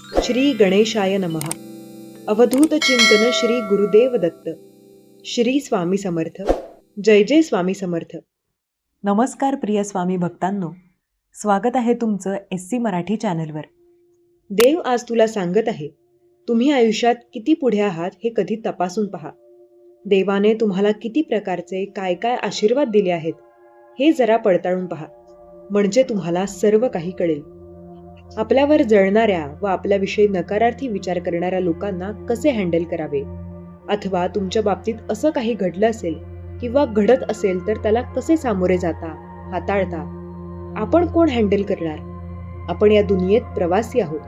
श्री गणेशाय नमः. अवधूत चिंतन श्री गुरुदेव दत्त. श्री स्वामी समर्थ. जय जय स्वामी समर्थ. नमस्कार प्रिय स्वामी भक्तांनो, स्वागत आहे तुमचं SC मराठी चॅनलवर. देव आज तुला सांगत आहे, तुम्ही आयुष्यात किती पुढे आहात हे कधी तपासून पहा. देवाने तुम्हाला किती प्रकारचे काय काय आशीर्वाद दिले आहेत हे जरा पडताळून पहा, म्हणजे तुम्हाला सर्व काही कळेल. आपल्यावर जळणाऱ्या व आपल्याविषयी नकारार्थी विचार करणाऱ्या लोकांना कसे हँडल करावे, अथवा तुमच्या बाबतीत असं काही घडलं असेल किंवा घडत असेल तर त्याला कसे सामोरे जाता, हाताळता. आपण कोण हँडल करणार? आपण या दुनियेत प्रवासी आहोत.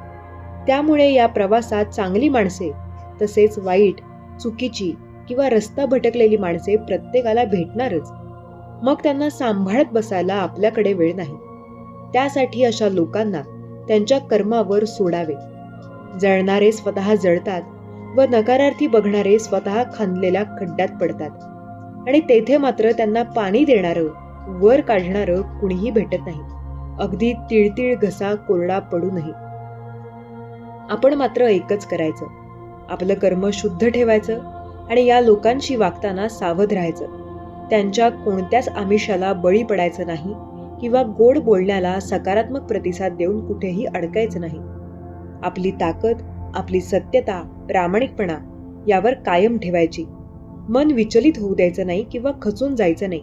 त्यामुळे या प्रवासात चांगली माणसे तसेच वाईट, चुकीची किंवा रस्ता भटकलेली माणसे प्रत्येकाला भेटणारच. मग त्यांना सांभाळत बसायला आपल्याकडे वेळ नाही. त्यासाठी अशा लोकांना त्यांच्या कर्मावर सोडावे. जळणारे स्वतः जळतात व नकारार्थी बघणारे स्वतः खांदलेल्या खड्ड्यात पडतात, आणि तेथे मात्र त्यांना पाणी देणारं, वर काढणारं कुणीही भेटत नाही, अगदी तिळतिळ घसा कोरडा पडू नये. आपण मात्र एकच करायचं, आपलं कर्म शुद्ध ठेवायचं आणि या लोकांशी वागताना सावध राहायचं. त्यांच्या कोणत्याच आमिषाला बळी पडायचं नाही किंवा गोड बोलण्याला सकारात्मक प्रतिसाद देऊन कुठेही अडकायचं नाही. आपली ताकद, आपली सत्यता, प्रामाणिकपणा यावर कायम ठेवायची. मन विचलित होऊ द्यायचं नाही किंवा खचून जायचं नाही.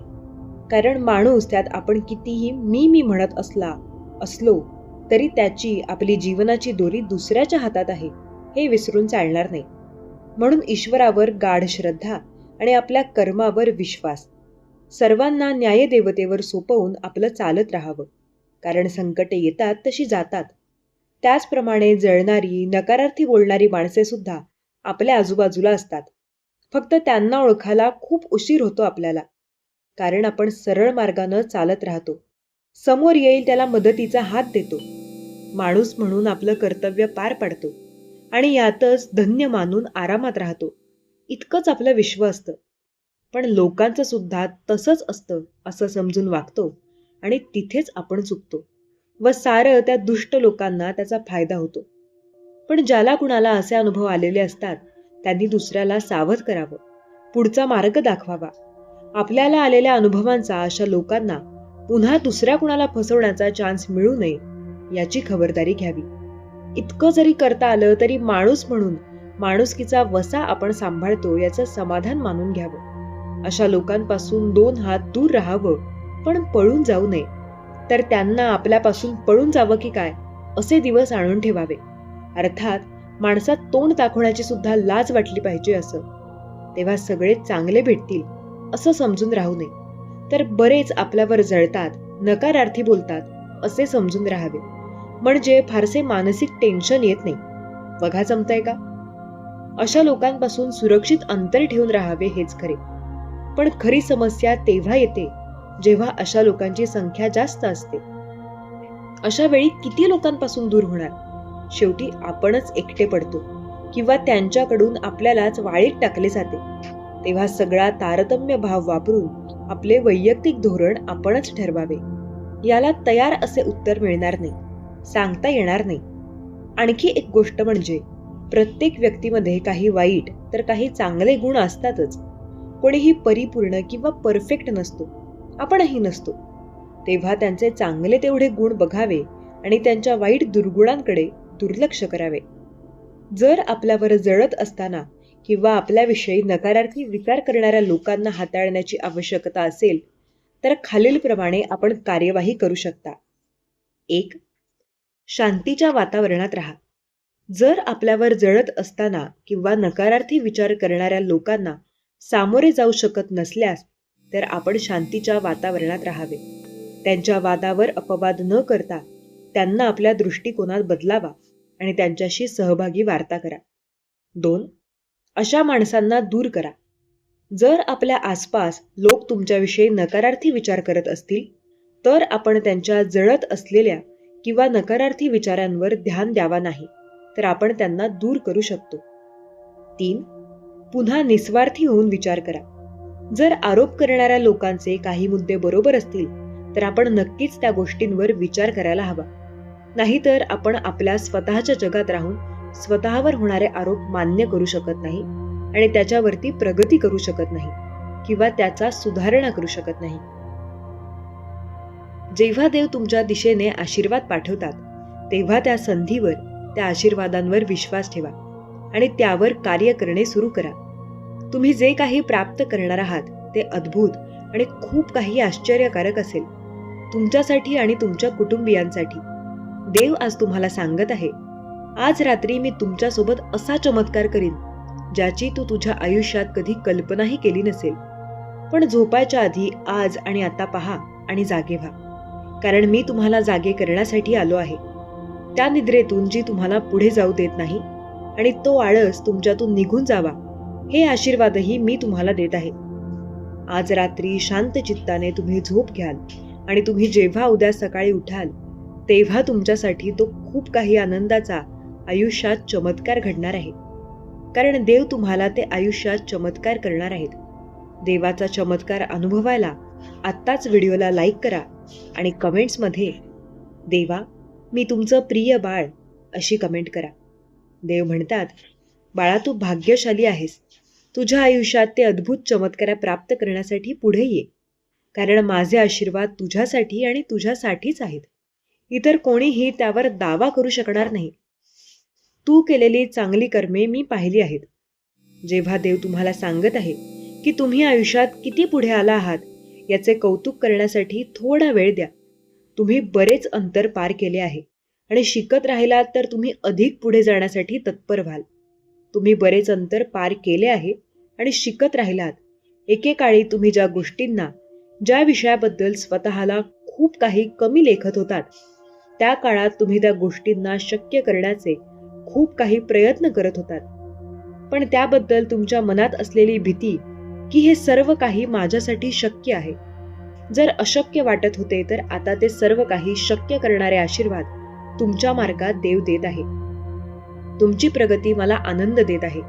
कारण माणूस त्यात आपण कितीही मी म्हणत असलो तरी त्याची, आपली जीवनाची दोरी दुसऱ्याच्या हातात आहे हे विसरून चालणार नाही. म्हणून ईश्वरावर गाढ श्रद्धा आणि आपल्या कर्मावर विश्वास, सर्वांना न्यायदेवतेवर सोपवून आपलं चालत राहावं. कारण संकटे येतात तशी जातात. त्याचप्रमाणे जळणारी, नकारार्थी बोलणारी माणसे सुद्धा आपल्या आजूबाजूला असतात. फक्त त्यांना ओळखायला खूप उशीर होतो आपल्याला, कारण आपण सरळ मार्गानं चालत राहतो. समोर येईल त्याला मदतीचा हात देतो, माणूस म्हणून आपलं कर्तव्य पार पाडतो आणि यातच धन्य मानून आरामात राहतो. इतकंच आपलं विश्व असतं. पण लोकांचं सुद्धा तसंच असतं असं समजून वागतो आणि तिथेच आपण चुकतो व सारं त्या दुष्ट लोकांना त्याचा फायदा होतो. पण ज्याला कुणाला असे अनुभव आलेले असतात त्यांनी दुसऱ्याला सावध करावं, पुढचा मार्ग दाखवावा. आपल्याला आलेल्या अनुभवांचा अशा लोकांना पुन्हा दुसऱ्या कुणाला फसवण्याचा चान्स मिळू नये याची खबरदारी घ्यावी. इतकं जरी करता आलं तरी माणूस म्हणून माणुसकीचा वसा आपण सांभाळतो याचं समाधान मानून घ्यावं. अशा लोकांपासून 2 हात दूर राहावं, पण पळून जाऊ नये. तर त्यांना आपल्यापासून पळून जावं की काय असे दिवस आणून ठेवावे. अर्थात माणसात तोंड दाखवण्याची सुद्धा लाज वाटली पाहिजे असं. तेव्हा सगळे चांगले भेटतील असं समजून राहू नये. तर बरेच आपल्यावर जळतात, नकारार्थी बोलतात असे समजून राहावे, म्हणजे फारसे मानसिक टेन्शन येत नाही. बघा जमतंय का? अशा लोकांपासून सुरक्षित अंतर ठेवून राहावे हेच खरे. पण खरी समस्या तेव्हा येते जेव्हा अशा लोकांची संख्या जास्त असते. अशा वेळी किती लोकांपासून दूर होणार? शेवटी आपणच एकटे पडतो किंवा त्यांच्याकडून आपल्यालाच वाळीत टाकले जाते. तेव्हा सगळा तारतम्य भाव वापरून आपले वैयक्तिक धोरण आपणच ठरवावे. याला तयार असे उत्तर मिळणार नाही, सांगता येणार नाही. आणखी एक गोष्ट म्हणजे प्रत्येक व्यक्तीमध्ये काही वाईट तर काही चांगले गुण असतातच. कोणीही परिपूर्ण किंवा परफेक्ट नसतो, आपणही नसतो. तेव्हा त्यांचे चांगले तेवढे गुण बघावे आणि त्यांच्या वाईट दुर्गुणांकडे दुर्लक्ष करावे. जर आपल्यावर जळत असताना किंवा आपल्याविषयी नकारार्थी विचार करणाऱ्या लोकांना हाताळण्याची आवश्यकता असेल तर खालीलप्रमाणे आपण कार्यवाही करू शकता. 1. शांतीच्या वातावरणात राहा. जर आपल्यावर जळत असताना किंवा नकारार्थी विचार करणाऱ्या लोकांना सामोरे जाऊ शकत नसल्यास तर आपण शांतीच्या वातावरणात राहावे. त्यांच्या वादावर अपवाद न करता त्यांना आपल्या दृष्टिकोनात बदलावा आणि त्यांच्याशी सहभागी वार्ता करा. 2. अशा माणसांना दूर करा. जर आपल्या आसपास लोक तुमच्याविषयी नकारार्थी विचार करत असतील तर आपण त्यांच्या जळत असलेल्या किंवा नकारार्थी विचारांवर ध्यान द्यावा नाही, तर आपण त्यांना दूर करू शकतो. 3. पुन्हा निस्वार्थी होऊन विचार करा. जर आरोप करणाऱ्या लोकांचे काही मुद्दे बरोबर असतील तर आपण नक्कीच त्या गोष्टींवर विचार करायला हवा. नाहीतर आपण आपल्या स्वतःच्या जगात राहून स्वतःवर होणारे आरोप मान्य करू शकत नाही आणि त्याच्यावरती प्रगती करू शकत नाही किंवा त्याचा सुधारणा करू शकत नाही. जेव्हा देव तुमच्या दिशेने आशीर्वाद पाठवतात तेव्हा त्या संधीवर, त्या आशीर्वादांवर विश्वास ठेवा आणि त्यावर कार्य करणे सुरू करा. तुम्ही जे काही प्राप्त करणार आहात ते अद्भुत आणि खूप काही आश्चर्यकारक असेल तुमच्यासाठी आणि तुमच्या कुटुंबियांसाठी. देव आज तुम्हाला सांगत आहे, आज रात्री मी तुमच्यासोबत असा चमत्कार करीन ज्याची तू तुझ्या आयुष्यात कधी कल्पनाही केली नसेल. पण झोपायच्या आधी आज आणि आता पहा आणि जागे व्हा, कारण मी तुम्हाला जागे करण्यासाठी आलो आहे. त्या निद्रेतून जी तुम्हाला पुढे जाऊ देत नाही आणि तो आळस तुमच्यातून निघून जावा, हे आशीर्वादही मी तुम्हाला देत आहे. आज रात्री शांत चित्ताने तुम्ही झोप घ्याल आणि तुम्ही जेव्हा उद्या सकाळी उठाल तेव्हा तुमच्यासाठी तो खूप काही आनंदाचा आयुष्यात चमत्कार घडणार आहे, कारण देव तुम्हाला ते आयुष्यात चमत्कार करणार आहेत. देवाचा चमत्कार अनुभवायला आत्ताच व्हिडिओला लाईक करा आणि कमेंट्समध्ये देवा मी तुमचं प्रिय बाळ अशी कमेंट करा. देव म्हणतात, बाळा तू भाग्यशाली आहेस. तुझ्या आयुष्यात ते अद्भुत चमत्कार प्राप्त करण्यासाठी पुढे ये, कारण माझे आशीर्वाद तुझ्यासाठी आणि तुझ्यासाठीच आहेत. इतर कोणीही त्यावर दावा करू शकणार नाही. तू केलेली चांगली कर्मे मी पाहिली आहेत. जेव्हा देव तुम्हाला सांगत आहे की तुम्ही आयुष्यात किती पुढे आला आहात याचे कौतुक करण्यासाठी थोडा वेळ द्या. तुम्ही बरेच अंतर पार केले आहे आणि शिकत राहिलात तर तुम्ही अधिक पुढे जाण्यासाठी तत्पर व्हाल. तुम्ही बरेच अंतर पार केले आहे आणि शिकत राहिलात. एकेकाळी तुम्ही ज्या गोष्टींना, ज्या विषयाबद्दल स्वतःला खूप काही कमी लेखत होतात, त्या काळात तुम्ही त्या गोष्टींना शक्य करण्याचे खूप काही प्रयत्न करत होतात. पण त्याबद्दल तुमच्या मनात असलेली भीती की हे सर्व काही माझ्यासाठी शक्य आहे, जर अशक्य वाटत होते तर आता ते सर्व काही शक्य करणारे आशीर्वाद तुमच्या मार्गात देव देत आहे. तुमची प्रगती मला आनंद देत आहे.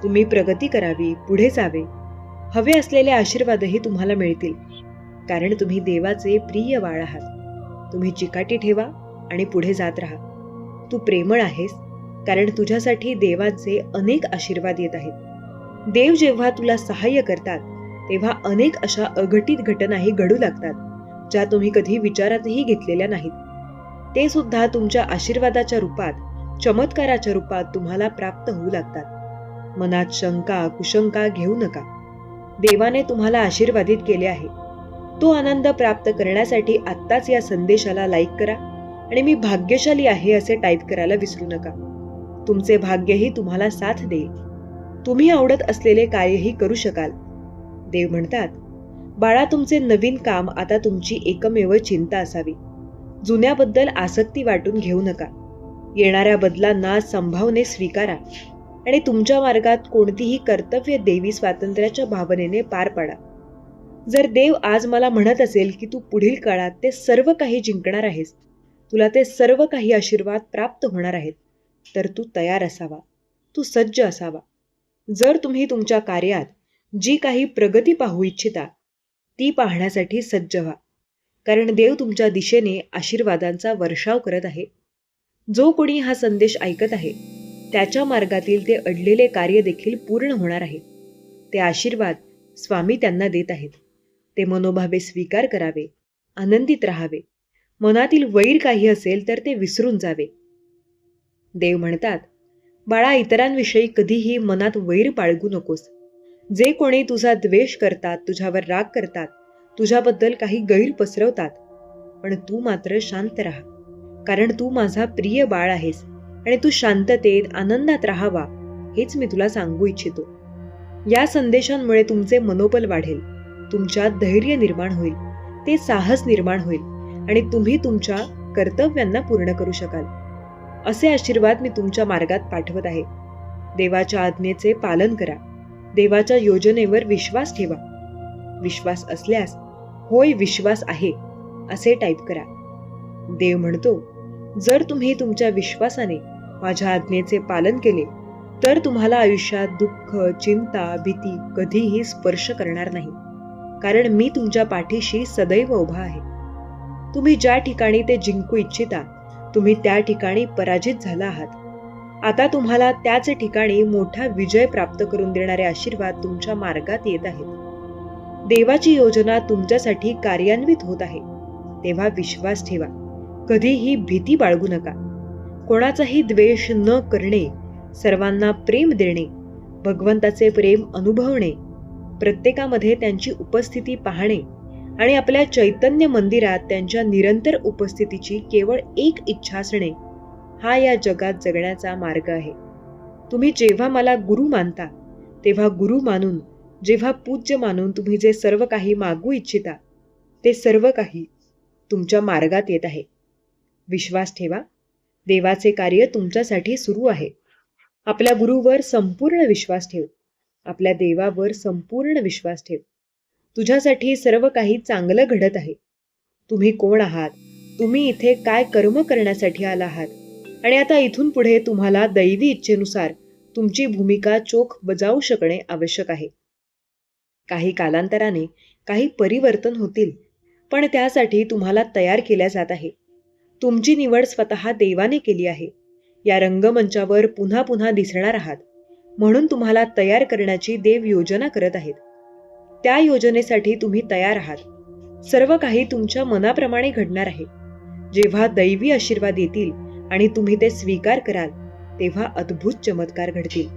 तुम्ही प्रगती करावी, पुढे जावे. हवे असलेले आशीर्वादही तुम्हाला मिळतील, कारण तुम्ही देवाचे प्रिय बाळ आहात. तुम्ही चिकाटी ठेवा आणि पुढे जात राहा. तू प्रेमळ आहेस, कारण तुझ्यासाठी देवाचे अनेक आशीर्वाद येत आहेत. देव जेव्हा तुला सहाय्य करतात तेव्हा अनेक अशा अघटित घटनाही घडू लागतात ज्या तुम्ही कधी विचारातही घेतलेल्या नाहीत. ते सुद्धा तुमच्या आशीर्वादाच्या रूपात, चमत्काराच्या रूपात तुम्हाला प्राप्त होऊ लागतात. मनात शंका, कुशंका घेऊ नका. देवाने तुम्हाला आशीर्वादित केले आहे. तो आनंद प्राप्त करण्यासाठी आत्ताच या संदेशाला लाईक करा आणि मी भाग्यशाली आहे असे टाईप करायला विसरू नका. तुमचे भाग्यही तुम्हाला साथ देईल. तुम्ही आवडत असलेले कार्यही करू शकाल. देव म्हणतात, बाळा तुमचे नवीन काम आता तुमची एकमेव चिंता असावी. जुन्याबद्दल आसक्ती वाटून घेऊ नका. येणाऱ्या बदलांना संभावने स्वीकारा आणि तुमच्या मार्गात कोणतीही कर्तव्य देवी स्वातंत्र्याच्या भावनेने पार पाडा. जर देव आज मला म्हणत असेल की तू पुढील काळात ते सर्व काही जिंकणार आहेस, तुला ते सर्व काही आशीर्वाद प्राप्त होणार आहेत, तर तू तयार असावा, तू सज्ज असावा. जर तुम्ही तुमच्या कार्यात जी काही प्रगती पाहू इच्छिता ती पाहण्यासाठी सज्ज व्हा, कारण देव तुमच्या दिशेने आशीर्वादांचा वर्षाव करत आहे. जो कोणी हा संदेश ऐकत आहे त्याच्या मार्गातील ते अडलेले कार्य देखील पूर्ण होणार आहे. ते आशीर्वाद स्वामी त्यांना देत आहेत. ते मनोभावे स्वीकार करावे, आनंदित राहावे. मनातील वैर काही असेल तर ते विसरून जावे. देव म्हणतात, बाळा इतरांविषयी कधीही मनात वैर बाळगू नकोस. जे कोणी तुझा द्वेष करतात, तुझ्यावर राग करतात, तुझ्याबद्दल काही गैर पसरवतात, पण तू मात्र शांत राहा, कारण तू माझा प्रिय बाळ आहेस आणि तू शांततेत, आनंदात राहावा हेच मी तुला सांगू इच्छितो. या संदेशांमुळे तुमचे मनोबल वाढेल, तुमच्यात धैर्य निर्माण होईल, ते साहस निर्माण होईल आणि तुम्ही तुमच्या कर्तव्यांना पूर्ण करू शकाल. असे आशीर्वाद मी तुमच्या मार्गात पाठवत आहे. देवाच्या आज्ञेचे पालन करा. देवाच्या योजनेवर विश्वास ठेवा. विश्वास असल्यास होय विश्वास आहे असे टाईप करा. देव म्हणतो, जर तुम्ही तुमच्या विश्वासाने माझ्या आज्ञेचे पालन केले तर तुम्हाला आयुष्यात दुःख, चिंता, भीती कधीही स्पर्श करणार नाही, कारण मी तुमच्या पाठीशी सदैव उभा आहे. तुम्ही ज्या ठिकाणी ते जिंकू इच्छिता तुम्ही त्या ठिकाणी पराजित झाला आहात. आता तुम्हाला त्याच ठिकाणी मोठा विजय प्राप्त करून देणारे आशीर्वाद तुमच्या मार्गात येत आहेत. देवाची योजना तुमच्यासाठी कार्यान्वित होत आहे. तेव्हा विश्वास ठेवा. कधीही भीती बाळगू नका. कोणाचाही द्वेष न करणे, सर्वांना प्रेम देणे, भगवंताचे प्रेम अनुभवणे, प्रत्येकामध्ये त्यांची उपस्थिती पाहणे आणि आपल्या चैतन्य मंदिरात त्यांच्या निरंतर उपस्थितीची केवळ एक इच्छा असणे, हा या जगात जगण्याचा मार्ग आहे. तुम्ही जेव्हा मला गुरु मानता, तेव्हा गुरु मानून, जेव्हा पूज्य मानून तुम्ही जे सर्व काही मागू इच्छिता, ते सर्व काही तुमच्या मार्गात येत आहे. विश्वास ठेवा. देवाचे कार्य तुमच्यासाठी सुरू आहे. आपल्या गुरुवर संपूर्ण विश्वास ठेव. आपल्या देवावर संपूर्ण विश्वास ठेव. तुझ्यासाठी सर्व काही चांगलं घडत आहे. तुम्ही कोण आहात, तुम्ही इथे काय कर्म करण्यासाठी आला आहात, आणि आता इथून पुढे तुम्हाला दैवी इच्छेनुसार तुमची भूमिका चोख बजावू शकणे आवश्यक आहे. काही कालांतराने काही परिवर्तन होतील, पण त्यासाठी तुम्हाला तयार केल्या जात आहे. तुमची निवड स्वतः देवाने केली आहे. या रंगमंचावर पुन्हा पुन्हा दिसणार आहात, म्हणून तुम्हाला तयार करण्याची देव योजना करत आहेत. त्या योजनेसाठी तुम्ही तयार आहात. सर्व काही तुमच्या मनाप्रमाणे घडणार आहे. जेव्हा दैवी आशीर्वाद येतील आणि तुम्ही ते स्वीकार कराल, तेव्हा अद्भुत चमत्कार घडतील.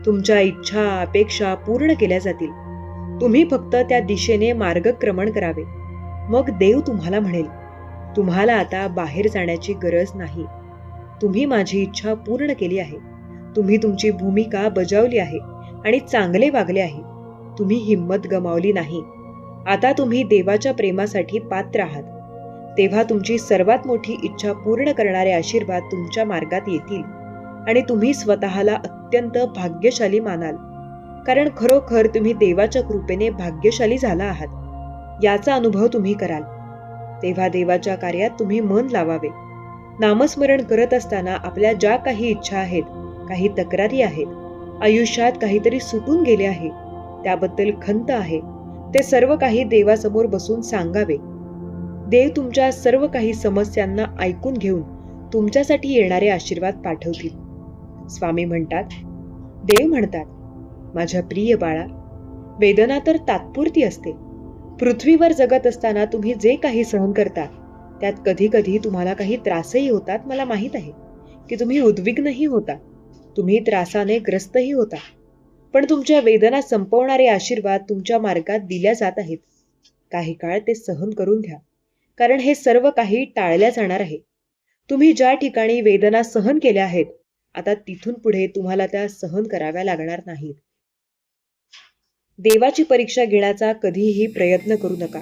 तुमच्या इच्छा, अपेक्षा पूर्ण केल्या जातील. तुम्ही फक्त त्या दिशेने मार्गक्रमण करावे. मग देव तुम्हाला म्हणेल, तुम्हाला आता बाहेर जाण्याची गरज नाही. तुम्ही माझी इच्छा पूर्ण केली आहे. तुम्ही तुमची भूमिका बजावली आहे आणि चांगले वागले आहे. तुम्ही हिंमत गमावली नाही. आता तुम्ही देवाच्या प्रेमासाठी पात्र आहात. तेव्हा तुमची सर्वात मोठी इच्छा पूर्ण करणारे आशीर्वाद तुमच्या मार्गात येतील आणि तुम्ही स्वतःला अत्यंत भाग्यशाली मानाल. कारण खरोखर तुम्ही देवाच्या कृपेने भाग्यशाली झाला आहात, याचा अनुभव तुम्ही कराल. तेव्हा देवाच्या कार्यात तुम्ही मन लावावे. नामस्मरण करत असताना आपल्या ज्या काही इच्छा आहेत, काही तक्रारी आहेत, आयुष्यात काहीतरी सुटून गेले आहे, त्याबद्दल खंत आहे, ते सर्व काही देवासमोर बसून सांगावे. देव तुमच्या सर्व काही समस्यांना ऐकून घेऊन तुमच्यासाठी येणारे आशीर्वाद पाठवतील. स्वामी म्हणतात, देव म्हणतात, माझ्या प्रिय बाळा, वेदना तर तात्पुरती असते. पृथ्वीवर जगत असताना तुम्ही जे काही सहन करता, त्यात कधी कधी तुम्हाला काही त्रासही होतात. मला माहीत आहे की तुम्ही उद्विग्नही होता, तुम्ही त्रासाने ग्रस्तही होता, पण तुमच्या वेदना संपवणारे आशीर्वाद तुमच्या मार्गात दिल्या जात आहेत. काही काळ ते सहन करून घ्या, कारण हे सर्व काही टाळल्या जाणार आहे. तुम्ही ज्या ठिकाणी वेदना सहन केल्या आहेत, आता तिथून पुढे तुम्हाला त्या सहन कराव्या लागणार नाहीत. देवाची परीक्षा घेण्याचा कधीही प्रयत्न करू नका.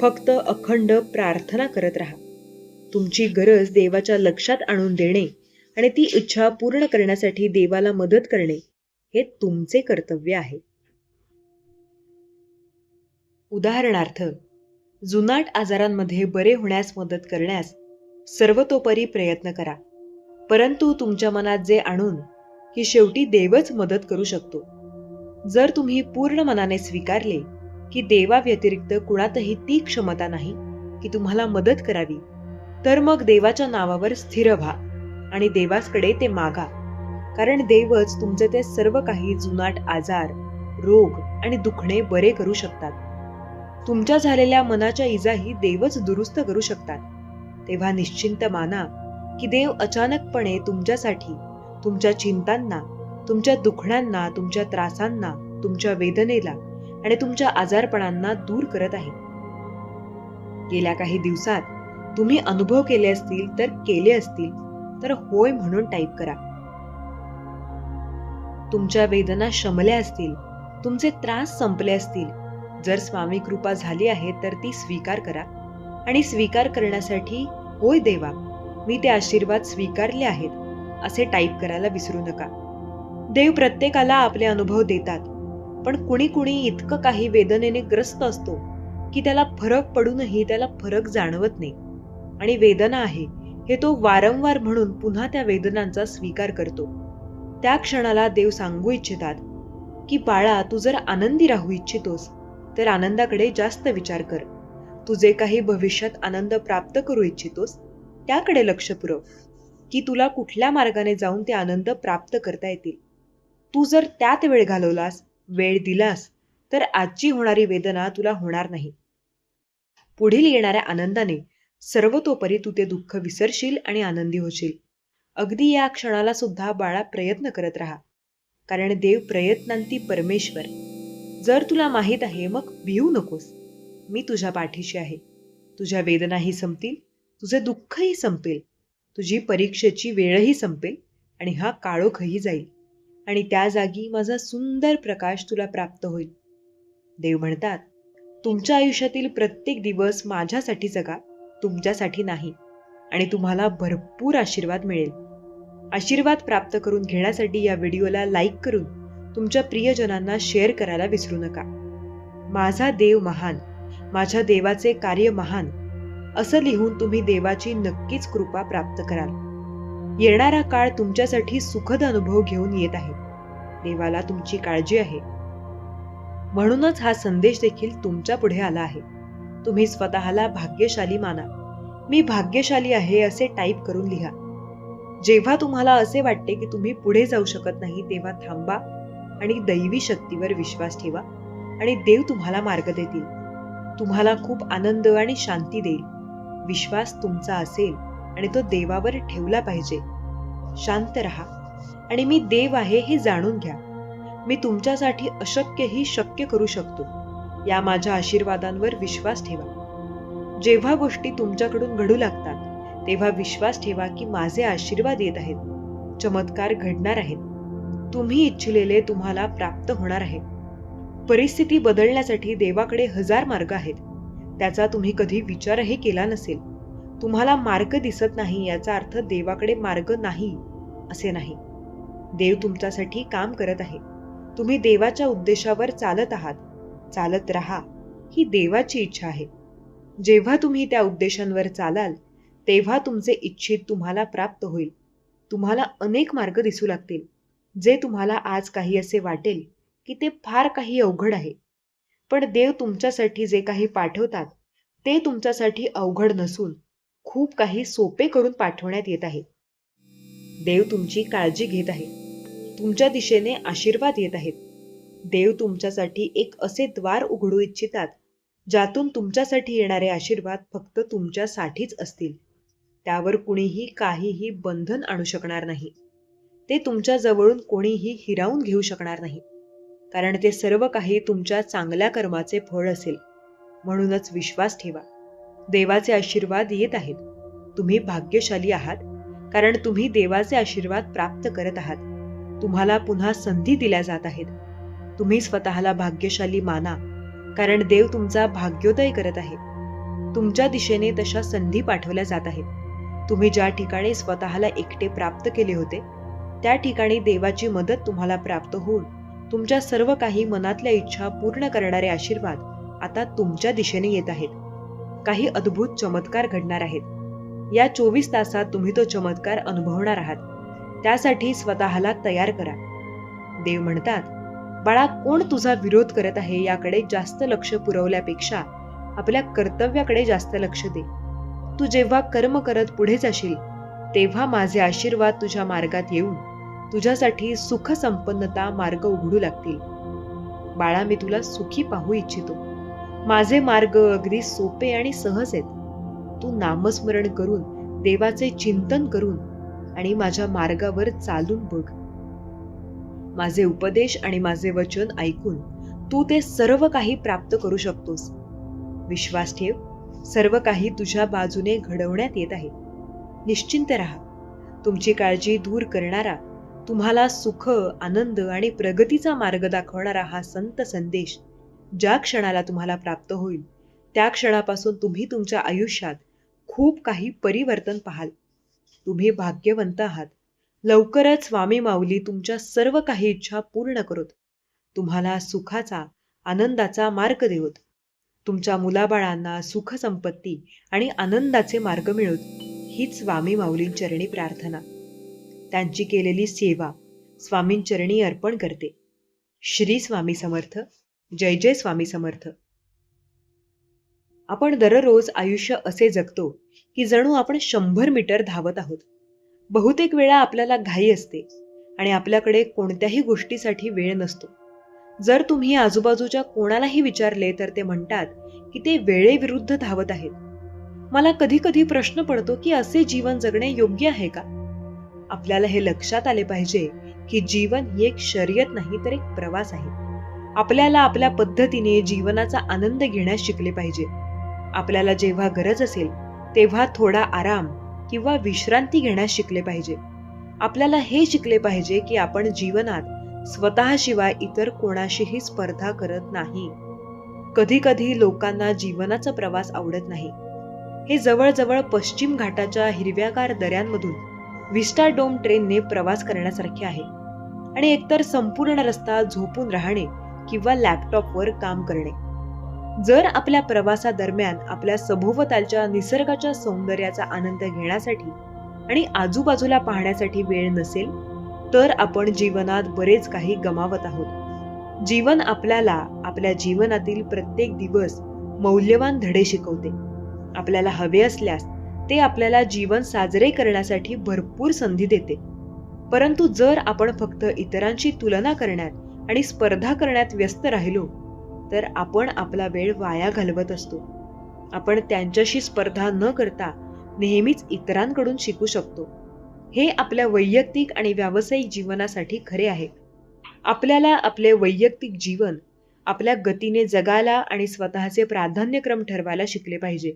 फक्त अखंड प्रार्थना करत राहा. तुमची गरज देवाच्या लक्षात आणून देणे आणि ती इच्छा पूर्ण करण्यासाठी देवाला मदत करणे, हे तुमचे कर्तव्य आहे. उदाहरणार्थ, जुनाट आजारांमध्ये बरे होण्यास मदत करण्यास सर्वतोपरी प्रयत्न करा. परंतु तुमच्या मनात जे आणून की शेवटी देवच मदत करू शकतो. जर तुम्ही पूर्ण मनाने स्वीकारले की देवाव्यतिरिक्त कुणातही ती क्षमता नाही की तुम्हाला मदत करावी, तर मग देवाच्या नावावर स्थिर व्हा आणि देवाकडे ते मागा. कारण देवच तुमचे ते सर्व काही जुनाट आजार, रोग आणि दुखणे बरे करू शकतात. तुमच्या झालेल्या मनाच्या इजाही देवच दुरुस्त करू शकतात. तेव्हा निश्चिंत माना की देव अचानकपणे तुमच्यासाठी तुमच्या चिंतांना, तुमच्या दुखण्यांना, तुमच्या त्रासांना, तुमच्या वेदनेला आणि तुमच्या आजारपणांना दूर करत आहे. गेल्या काही दिवसात तुम्ही अनुभव केले असतील तर होय म्हणून टाईप करा. तुमच्या वेदना शमल्या असतील, तुमचे त्रास संपले असतील, जर स्वामी कृपा झाली आहे तर ती स्वीकार करा आणि स्वीकार करण्यासाठी होय देवा, मी ते आशीर्वाद स्वीकारले आहेत, असे टाईप करायला विसरू नका. देव प्रत्येकाला आपले अनुभव देतात, पण कुणी कुणी इतकं काही वेदनेने ग्रस्त असतो की त्याला फरक पडूनही त्याला फरक जाणवत नाही, आणि वेदना आहे हे तो वारंवार म्हणून पुन्हा त्या वेदनांचा स्वीकार करतो. त्या क्षणाला देव सांगू इच्छितात की बाळा, तू जर आनंदी राहू इच्छितोस तर आनंदाकडे जास्त विचार कर. तू जे काही भविष्यात आनंद प्राप्त करू इच्छितोस त्याकडे लक्ष पुरव की तुला कुठल्या मार्गाने जाऊन ते आनंद प्राप्त करता येतील. तू जर त्यात वेळ घालवलास, वेळ दिलास, तर आजची होणारी वेदना तुला होणार नाही. पुढील येणाऱ्या आनंदाने सर्वतोपरी तू ते दुःख विसरशील आणि आनंदी होशील. अगदी या क्षणाला सुद्धा बाळा प्रयत्न करत राहा, कारण देव प्रयत्नांती परमेश्वर. जर तुला माहीत आहे मग भिवू नकोस, मी तुझ्या पाठीशी आहे. तुझ्या वेदनाही संपतील, तुझे दुःखही संपेल, तुझी परीक्षेची वेळही संपेल आणि हा काळोखही जाईल आणि त्या जागी माझा सुंदर प्रकाश तुला प्राप्त होईल. देव म्हणतात, तुमच्या आयुष्यातील प्रत्येक दिवस माझ्यासाठी जगा, तुमच्यासाठी नाही, आणि तुम्हाला भरपूर आशीर्वाद मिळेल. आशीर्वाद प्राप्त करून घेण्यासाठी या व्हिडिओला लाईक करून तुमच्या प्रियजनांना शेअर करायला विसरू नका. माझा देव महान, माझ्या देवाचे कार्य महान असं लिहून तुम्ही देवाची नक्कीच कृपा प्राप्त कराल. येणारा काळ तुमच्यासाठी सुखद अनुभव घेऊन येत आहे. देवाला तुमची काळजी आहे. म्हणूनच हा संदेश देखील तुमच्या पुढे आला आहे. तुम्ही स्वतःला भाग्यशाली माना. मी भाग्यशाली आहे असे टाईप करून लिहा. जेव्हा तुम्हाला असे वाटते की तुम्ही पुढे जाऊ शकत नाही, तेव्हा थांबा आणि दैवी शक्तीवर विश्वास ठेवा आणि देव तुम्हाला मार्ग देतील. तुम्हाला खूप आनंद आणि शांती देईल. विश्वास तुमचा असेल आणि तो देवावर ठेवला पाहिजे. शांत राहा आणि मी देव आहे हे जाणून घ्या. मी तुमच्यासाठी अशक्यही शक्य करू शकतो. या माझ्या आशीर्वादांवर विश्वास ठेवा. जेव्हा गोष्टी तुमच्याकडून घडू लागतात तेव्हा विश्वास ठेवा की माझे आशीर्वाद येत आहेत. चमत्कार घडणार आहेत. तुम्ही इच्छिलेले तुम्हाला प्राप्त होणार आहे. परिस्थिती बदलण्यासाठी देवाकडे 1000 मार्ग आहेत. त्याचा तुम्ही कधी विचारही केला नसेल. तुम्हाला मार्ग दिसत नाही याचा अर्थ देवाकडे मार्ग नाही असे नाही. देव तुमच्यासाठी काम करत आहे. तुम्ही देवाच्या उद्देशावर चालत आहात. चालत राहा, ही देवाची इच्छा आहे. जेव्हा तुम्ही त्या उद्देशांवर चालाल तेव्हा तुमचे इच्छित तुम्हाला प्राप्त होईल. तुम्हाला अनेक मार्ग दिसू लागतील. जे तुम्हाला आज काही असे वाटेल की ते फार काही अवघड आहे, पण देव तुमच्यासाठी जे काही पाठवतात ते तुमच्यासाठी अवघड नसून खूप काही सोपे करून पाठवण्यात येत आहे. देव तुमची काळजी घेत आहे. तुमच्या दिशेने आशीर्वाद येत आहेत. देव तुमच्यासाठी एक असे द्वार उघडू इच्छितात ज्यातून तुमच्यासाठी येणारे आशीर्वाद फक्त तुमच्यासाठीच असतील. त्यावर कुणीही काहीही बंधन आणू शकणार नाही. ते तुमच्या जवळून कोणीही हिरावून घेऊ शकणार नाही, कारण ते सर्व काही तुमच्या चांगल्या कर्माचे फळ असेल. म्हणूनच विश्वास ठेवा. देवाचे आशीर्वाद येत आहेत. तुम्ही भाग्यशाली आहात, कारण तुम्ही देवाचे आशीर्वाद प्राप्त करत आहात. तुम्हाला पुन्हा संधी दिल्या जात आहेत. तुम्ही स्वतःला भाग्यशाली माना, कारण देव तुमचा भाग्योदय करत आहे. तुमच्या दिशेने तशा संधी पाठवल्या जात आहेत. तुम्ही ज्या ठिकाणी स्वतःला एकटे प्राप्त केले होते त्या ठिकाणी देवाची मदत तुम्हाला प्राप्त होऊन तुमच्या सर्व काही मनातल्या इच्छा पूर्ण करणारे आशीर्वाद आता तुमच्या दिशेने येत आहेत. काही अद्भुत चमत्कार घडणार आहेत. या 24 तासात तुम्ही तो चमत्कार अनुभवणार आहात. त्यासाठी स्वतःला तयार करा. देव म्हणतात, बाळा, कोण तुझा विरोध करत आहे याकडे जास्त लक्ष पुरवल्यापेक्षा आपल्या कर्तव्याकडे जास्त लक्ष दे. तू जेव्हा कर्म करत पुढे जाशील तेव्हा माझे आशीर्वाद तुझ्या मार्गात येऊन तुझ्यासाठी सुख संपन्नता मार्ग उघडू लागतील. बाळा, मी तुला सुखी पाहू इच्छितो. माझे मार्ग अगदी सोपे आणि सहज आहेत. तू नामस्मरण करून, देवाचे चिंतन करून आणि माझ्या मार्गावर चालून बघ. माझे उपदेश आणि माझे वचन ऐकून तू ते सर्व काही प्राप्त करू शकतोस. विश्वास ठेव. सर्व काही तुझ्या बाजूने घडवण्यात येत आहे. निश्चिंत राहा. तुमची काळजी दूर करणारा, तुम्हाला सुख, आनंद आणि प्रगतीचा मार्ग दाखवणारा हा संत संदेश ज्या क्षणाला तुम्हाला प्राप्त होईल त्या क्षणापासून तुम्ही तुमच्या आयुष्यात खूप काही परिवर्तन पाहाल. तुम्ही भाग्यवंत आहात. लवकरच स्वामी माऊली तुमच्या सर्व काही इच्छा पूर्ण करोत. तुम्हाला सुखाचा, आनंदाचा मार्ग देवोत. तुमच्या मुलाबाळांना सुख, संपत्ती आणि आनंदाचे मार्ग मिळोत. हीच स्वामी माऊलींचरणी प्रार्थना. त्यांची केलेली सेवा स्वामींचरणी अर्पण करते. श्री स्वामी समर्थ. जय जय स्वामी समर्थ. आपण दररोज आयुष्य असे जगतो की जणू आपण 100 मीटर धावत आहोत. बहुतेक वेळा आपल्याला घाई असते आणि आपल्याकडे कोणत्याही गोष्टीसाठी वेळ नसतो. जर तुम्ही आजूबाजूच्या कोणालाही विचारले तर ते म्हणतात की ते वेळेविरुद्ध धावत आहेत. मला कधी कधी प्रश्न पडतो की असे जीवन जगणे योग्य आहे का? आपल्याला हे लक्षात आले पाहिजे की जीवन ही एक शर्यत नाही तर एक प्रवास आहे. आपल्याला आपल्या पद्धतीने जीवनाचा आनंद घेण्यास शिकले पाहिजे. आपल्याला जेव्हा गरज असेल तेव्हा थोडा आराम किंवा विश्रांती घेण्यास शिकले पाहिजे. आपल्याला हे शिकले पाहिजे की आपण जीवनात स्वतःशिवाय इतर कोणाशीही स्पर्धा करत नाही. कधी कधी लोकांना जीवनाचा प्रवास आवडत नाही. हे जवळजवळ पश्चिम घाटाच्या हिरव्यागार दऱ्यांमधून विस्टाडोम ट्रेनने प्रवास करण्यासारखे आहे आणि एकतर संपूर्ण रस्ता झोपून राहणे किंवा लॅपटॉपवर काम करणे. जर आपल्या प्रवासादरम्यान आपल्या सभोवतालच्या निसर्गाच्या सौंदर्याचा आनंद घेण्यासाठी आणि आजूबाजूला पाहण्यासाठी वेळ नसेल तर आपण जीवनात बरेच काही गमावत आहोत. जीवन आपल्याला आपल्या जीवनातील प्रत्येक दिवस मौल्यवान धडे शिकवते. आपल्याला हवे असल्यास ते आपल्याला जीवन साजरे करण्यासाठी भरपूर संधी देते. परंतु जर आपण फक्त इतरांशी तुलना करण्यात आणि स्पर्धा करण्यात व्यस्त राहिलो तर आपण आपला वेळ वाया घालवत असतो. आपण त्यांच्याशी स्पर्धा न करता नेहमीच इतरांकडून शिकू शकतो. हे आपल्या वैयक्तिक आणि व्यावसायिक जीवनासाठी खरे आहे. आपल्याला आपले वैयक्तिक जीवन आपल्या गतीने जगायला आणि स्वतःचे प्राधान्यक्रम ठरवायला शिकले पाहिजे.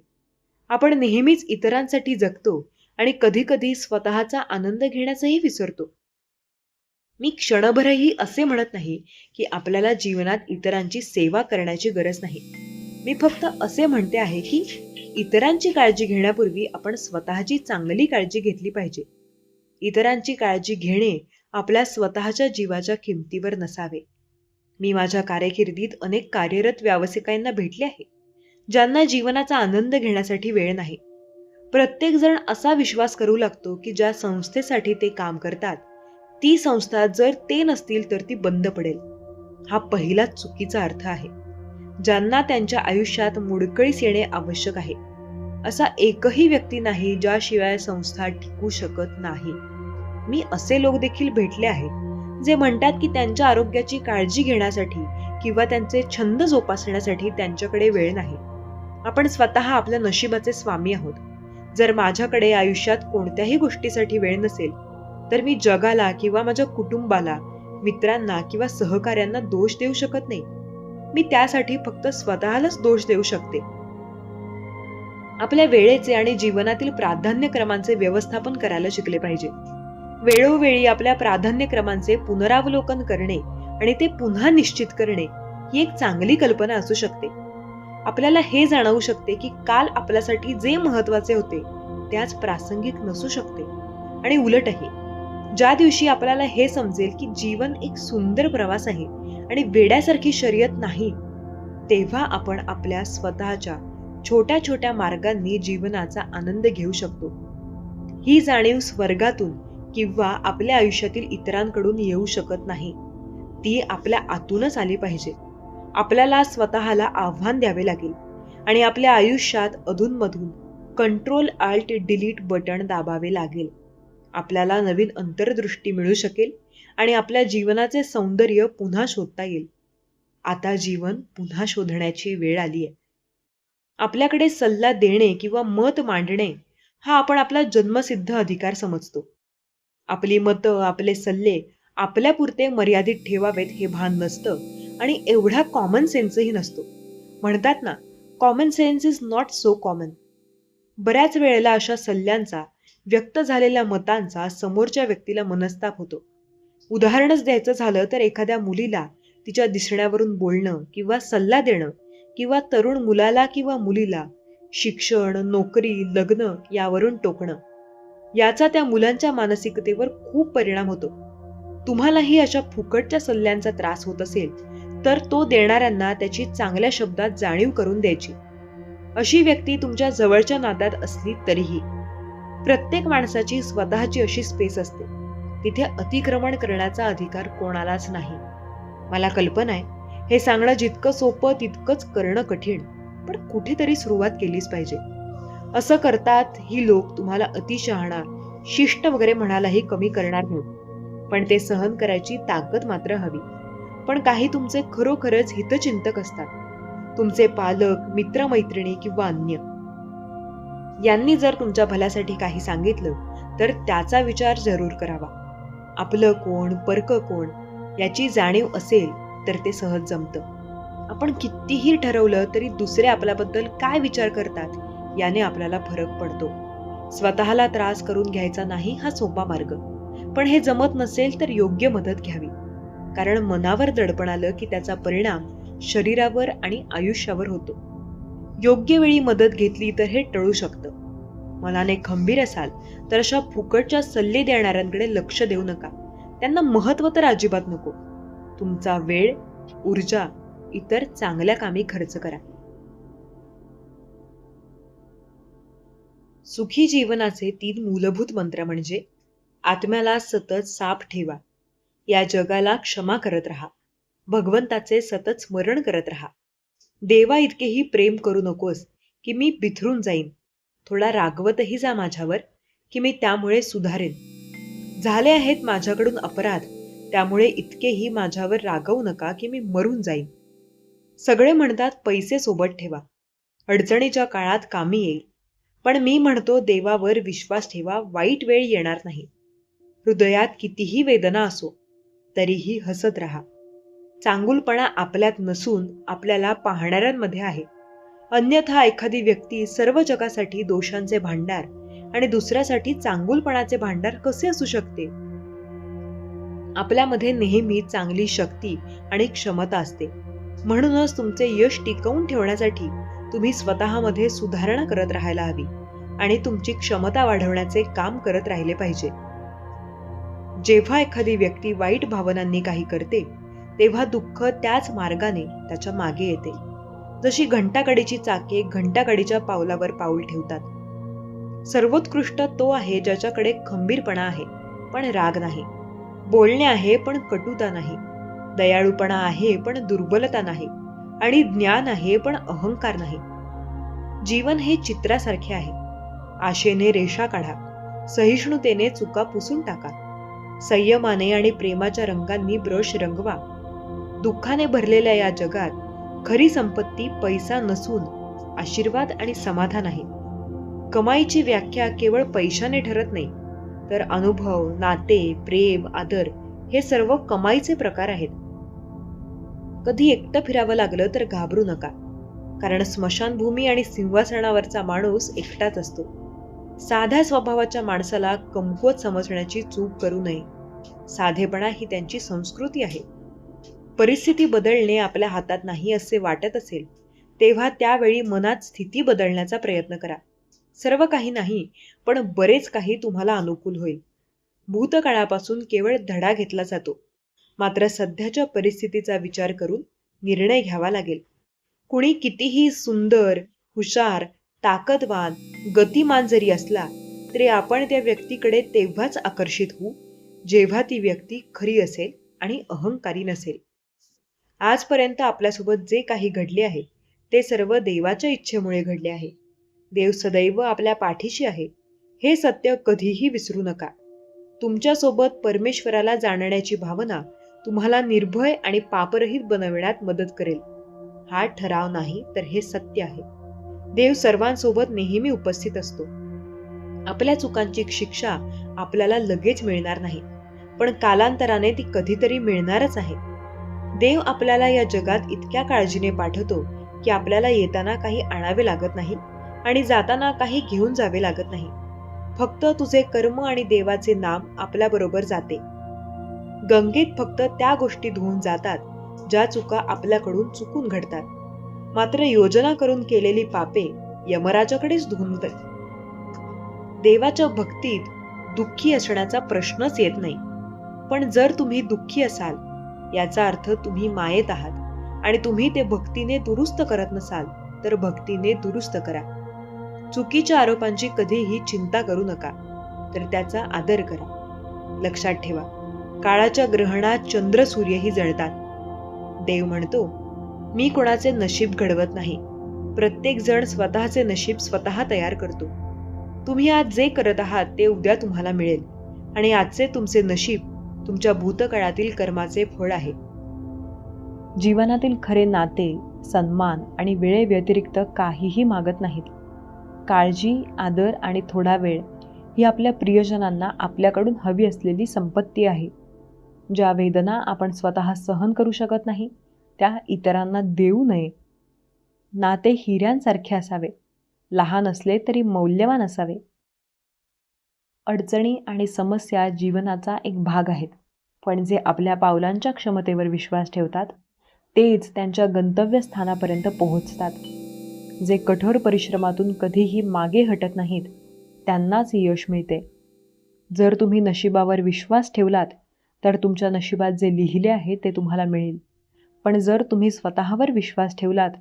आपण नेहमीच इतरांसाठी जगतो आणि कधीकधी स्वतःचा आनंद घेण्यासही विसरतो. मी क्षणभरही असे म्हणत नाही की आपल्याला जीवनात इतरांची सेवा करण्याची गरज नाही. मी फक्त असे म्हणते आहे की इतरांची काळजी घेण्यापूर्वी आपण स्वतःची चांगली काळजी घेतली पाहिजे. इतरांची काळजी घेणे आपल्या स्वतःच्या जीवाच्या किमतीवर नसावे. मी माझ्या कारकिर्दीत अनेक कार्यरत व्यावसायिकांना भेटले आहे ज्यांना जीवनाचा आनंद घेण्यासाठी वेळ नाही. प्रत्येक जण असा विश्वास करू लागतो की ज्या संस्थेसाठी ते काम करतात ती संस्था जर ते नसतील तर ती बंद पडेल. हा पहिलाच चुकीचा अर्थ आहे. ज्यांना त्यांच्या आयुष्यात मोडकळीस येणे आवश्यक आहे असा एकही व्यक्ती नाही ज्याशिवाय संस्था टिकू शकत नाही. मी असे लोक देखील भेटले आहेत जे म्हणतात की त्यांच्या आरोग्याची काळजी घेण्यासाठी किंवा त्यांचे छंद जोपासण्यासाठी त्यांच्याकडे वेळ नाही. आपण स्वतः आपल्या नशिबाचे स्वामी आहोत. जर माझ्याकडे आयुष्यात कोणत्याही गोष्टीसाठी वेळ नसेल तर मी जगाला किंवा माझ्या कुटुंबाला, मित्रांना किंवा सहकाऱ्यांना दोष देऊ शकत नाही. मी त्यासाठी फक्त स्वतःलाच दोष देऊ शकते. आपल्या वेळेचे आणि जीवनातील प्राधान्यक्रमांचे व्यवस्थापन करायला शिकले पाहिजे. वेळोवेळी आपल्या प्राधान्यक्रमांचे पुनरावलोकन करणे आणि ते पुन्हा निश्चित करणे ही एक चांगली कल्पना असू शकते. आपल्याला हे जाणवू शकते की काल आपल्यासाठी जे महत्वाचे होते ते आज प्रासंगिक नसू शकते आणि उलटही. ज्या दिवशी आपल्याला हे समजेल की जीवन एक सुंदर प्रवास आहे आणि वेड्यासारखी शर्यत नाही तेव्हा आपण आपल्या स्वतःच्या छोट्या छोट्या मार्गांनी जीवनाचा आनंद घेऊ शकतो. ही जाणीव स्वर्गातून किंवा आपल्या आयुष्यातील इतरांकडून येऊ शकत नाही. ती आपल्या आतूनच आली पाहिजे. आपल्याला स्वतःला आव्हान द्यावे लागेल आणि आपल्या आयुष्यात अधूनमधून कंट्रोल आल्ट डिलीट बटन दाबावे लागेल. आपल्याला नवीन अंतर्दृष्टी मिळू शकेल आणि आपल्या जीवनाचे सौंदर्य पुन्हा शोधता येईल. आता जीवन पुन्हा शोधण्याची वेळ आली आहे. आपल्याकडे सल्ला देणे किंवा मत मांडणे हा आपण आपला जन्मसिद्ध अधिकार समजतो. आपली मतं, आपले सल्ले आपल्यापुरते मर्यादित ठेवावेत हे भान नसतं आणि एवढा कॉमन सेन्सही नसतो. म्हणतात ना, common sense is not so common. बऱ्याच वेळेला अशा सल्ल्यांचा, व्यक्त झालेल्या मतांचा समोरच्या व्यक्तीला मनस्ताप होतो. उदाहरणच द्यायचं झालं तर एखाद्या मुलीला तिच्या दिसण्यावरून बोलणं किंवा सल्ला देणं किंवा तरुण मुलाला किंवा मुलीला शिक्षण, नोकरी, लग्न यावरून टोकणं याचा त्या मुलांच्या मानसिकतेवर खूप परिणाम होतो. तुम्हालाही अशा फुकटच्या सल्ल्यांचा त्रास होत असेल तर तो देणाऱ्यांना त्याची चांगल्या शब्दात जाणीव करून द्यायची. अशी व्यक्ती तुमच्या जवळच्या नात्यात असली तरीही. प्रत्येक माणसाची स्वतःची अशी स्पेस असते, तिथे अतिक्रमण करण्याचा अधिकार कोणालाच नाही. मला कल्पना आहे हे सांगणं जितकं सोपं तितकंच करणं कठीण, पण कुठेतरी सुरुवात केलीच पाहिजे. असं करतात ही लोक तुम्हाला अतिशहाणा, शिष्ट वगैरे म्हणालाही कमी करणार नाहीत, पण ते सहन करायची ताकद मात्र हवी. पण काही तुमचे खरोखरच हितचिंतक असतात, तुमचे पालक, मित्रमैत्रिणी किंवा अन्य. यांनी जर तुमच्या भल्यासाठी काही सांगितलं तर त्याचा विचार जरूर करावा. आपलं कोण, परक कोण याची जाणीव असेल तर ते सहज जमतं. आपण कितीही ठरवलं तरी दुसरे आपल्याबद्दल काय विचार करतात याने आपल्याला फरक पडतो. स्वतःला त्रास करून घ्यायचा नाही हा सोपा मार्ग, पण हे जमत नसेल तर योग्य मदत घ्यावी. कारण मनावर दडपण आलं की त्याचा परिणाम शरीरावर आणि आयुष्यावर होतो. योग्य वेळी मदत घेतली तर हे टळू शकतं. मनाने खंबीर असाल तर अशा फुकटच्या सल्ले देणाऱ्यांकडे लक्ष देऊ नका. त्यांना महत्व तर अजिबात नको. तुमचा वेळ, ऊर्जा इतर चांगल्या कामी खर्च करा. सुखी जीवनाचे 3 मूलभूत मंत्र म्हणजे आत्म्याला सतत साफ ठेवा, या जगाला क्षमा करत राहा, भगवंताचे सतत स्मरण करत राहा. देवा इतकेही प्रेम करू नकोस की मी बिथरून जाईन. थोडा रागवतही जा माझ्यावर की मी त्यामुळे सुधारेन. झाले आहेत माझ्याकडून अपराध, त्यामुळे इतकेही माझ्यावर रागवू नका की मी मरून जाईन. सगळे म्हणतात पैसे सोबत ठेवा, अडचणीच्या काळात कामी येईल. पण मी म्हणतो देवावर विश्वास ठेवा, वाईट वेळ येणार नाही. हृदयात कितीही वेदना असो तरीही हसत राहा. चांगुलपणा आपल्यात नसून आपल्याला पाहणाऱ्यांमध्ये आहे. अन्यथा एखादी व्यक्ती सर्व जगासाठी दोषांचे भांडार आणि दुसऱ्यासाठी चांगुलपणाचे भांडार कसे असू शकते? आपल्यामध्ये नेहमी चांगली शक्ती आणि क्षमता असते. म्हणूनच तुमचे यश टिकवून ठेवण्यासाठी तुम्ही स्वतःमध्ये सुधारणा करत राहायला हवी आणि तुमची क्षमता वाढवण्याचे काम करत राहिले पाहिजे. जेव्हा एखादी व्यक्ती वाईट भावनांनी काही करते तेव्हा दुःख त्याच मार्गाने त्याच्या मागे येते. जशी घंटाकडीची चाके घंटाकडीच्या पावलावर पाऊल ठेवतात. सर्वोत्कृष्ट तो आहे ज्याच्याकडे खंबीरपणा आहे पण राग नाही, बोलणे आहे पण कटुता नाही, दयाळूपणा आहे पण दुर्बलता नाही, आणि ज्ञान आहे पण अहंकार नाही. जीवन हे चित्रासारखे आहे. आशेने रेषा काढा, सहिष्णुतेने चुका पुसून टाका, संयमाने आणि प्रेमाच्या रंगांनी ब्रश रंगवा. दुःखाने भरलेल्या या जगात खरी संपत्ती पैसा नसून आशीर्वाद आणि समाधान आहे. कमाईची व्याख्या केवळ पैशाने ठरत नाही, तर अनुभव, नाते, प्रेम, आदर हे सर्व कमाईचे प्रकार आहेत. कधी एकटं फिरावं लागलं तर घाबरू नका, कारण स्मशानभूमी आणि सिंहासनावरचा माणूस एकटाच असतो. साध्या स्वभावाच्या माणसाला कमकुवत समजण्याची चूक करू नये. साधेपणा ही त्यांची संस्कृती आहे. परिस्थिती बदलणे आपल्या हातात नाही असे वाटत असेल तेव्हा त्यावेळी मनात स्थिती बदलण्याचा प्रयत्न करा. सर्व काही नाही, पण बरेच काही तुम्हाला अनुकूल होईल. भूतकाळापासून केवळ धडा घेतला जातो, मात्र सध्याच्या परिस्थितीचा विचार करून निर्णय घ्यावा लागेल. कुणी कितीही सुंदर, हुशार, ताकदवान, गतिमान जरी असला तरी आपण त्या व्यक्तीकडे तेव्हाच आकर्षित होऊ जेव्हा ती व्यक्ती खरी असेल आणि अहंकारी नसेल. आजपर्यंत आपल्यासोबत जे काही घडले आहे ते सर्व देवाच्या इच्छेमुळे घडले आहे. देव सदैव आपल्या पाठीशी आहे, हे सत्य कधीही विसरू नका. तुमच्यासोबत परमेश्वराला जाणण्याची भावना तुम्हाला निर्भय आणि पापरहित बनविण्यात मदत करेल. हा ठराव नाही तर हे सत्य आहे. देव सर्वांसोबत नेहमी उपस्थित असतो. आपल्या चुकांची शिक्षा आपल्याला लगेच मिळणार नाही, पण कालांतराने ती कधीतरी मिळणारच आहे. देव आपल्याला या जगात इतक्या काळजीने पाठवतो की आपल्याला येताना काही आणावे लागत नाही आणि जाताना काही घेऊन जावे लागत नाही. फक्त तुझे कर्म आणि देवाचे नाम आपल्याबरोबर जाते. गंगेत फक्त त्या गोष्टी धुवून जातात ज्या चुका आपल्याकडून चुकून घडतात, मात्र योजना करून केलेली पापे यमराजाकडेच धुवून जातात. देवाच्या भक्तीत दुःखी असण्याचा प्रश्नच येत नाही. पण जर तुम्ही दुःखी असाल याचा अर्थ तुम्ही मायेत आहात आणि तुम्ही ते भक्तीने दुरुस्त करत नसाल तर भक्तीने दुरुस्त करा. चुकीच्या आरोपांची कधीही चिंता करू नका, तर त्याचा आदर करा. लक्षात ठेवा, काळाच्या ग्रहणात चंद्र सूर्यही जळतात. देव म्हणतो, मी कोणाचे नशीब घडवत नाही, प्रत्येक जण स्वतःचे नशीब स्वतः तयार करतो. तुम्ही आज जे करत आहात ते उद्या तुम्हाला मिळेल आणि आजचे तुमचे नशीब तुमच्या भूतकाळातील कर्माचे फळ आहे. जीवनातील खरे नाते, सन्मान आणि वेळेव्यतिरिक्त काहीही मागत नाहीत. काळजी, आदर आणि थोडा वेळ ही आपल्या प्रियजनांना आपल्याकडून हवी असलेली संपत्ती आहे. ज्या वेदना आपण स्वतः सहन करू शकत नाही त्या इतरांना देऊ नये. नाते हिऱ्यांसारखे असावे, लहान असले तरी मौल्यवान असावे. अडचणी आणि समस्या जीवनाचा एक भाग आहेत, पण जे आपल्या पावलांच्या क्षमतेवर विश्वास ठेवतात तेच त्यांच्या गंतव्यस्थानापर्यंत पोहोचतात. जे कठोर परिश्रमातून कधीही मागे हटत नाहीत त्यांनाच यश मिळते. जर तुम्ही नशिबावर विश्वास ठेवलात तर तुमच्या नशिबात जे लिहिले आहे ते तुम्हाला मिळेल. पण जर तुम्ही स्वतःवर विश्वास ठेवलात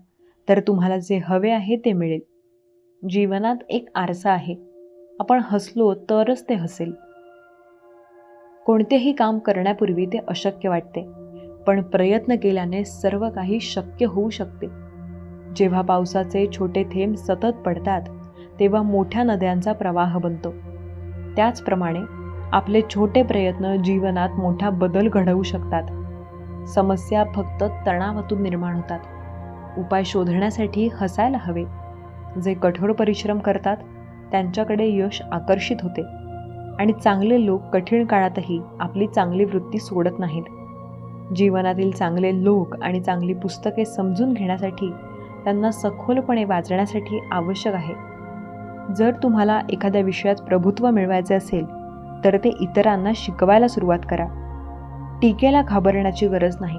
तर तुम्हाला जे हवे आहे ते मिळेल. जीवनात एक आरसा आहे, आपण हसलो तरच ते हसेल. कोणतेही काम करण्यापूर्वी ते अशक्य वाटते, पण प्रयत्न केल्याने सर्व काही शक्य होऊ शकते. जेव्हा पावसाचे छोटे थेंब सतत पडतात तेव्हा मोठ्या नद्यांचा प्रवाह बनतो. त्याचप्रमाणे आपले छोटे प्रयत्न जीवनात मोठा बदल घडवू शकतात. समस्या फक्त तणावातून निर्माण होतात. उपाय शोधण्यासाठी हसायला हवे. जे कठोर परिश्रम करतात त्यांच्याकडे यश आकर्षित होते आणि चांगले लोक कठीण काळातही आपली चांगली वृत्ती सोडत नाहीत. जीवनातील चांगले लोक आणि चांगली पुस्तके समजून घेण्यासाठी, त्यांना सखोलपणे वाचण्यासाठी आवश्यक आहे. जर तुम्हाला एखाद्या विषयात प्रभुत्व मिळवायचे असेल तर ते इतरांना शिकवायला सुरुवात करा. टीकेला घाबरण्याची गरज नाही.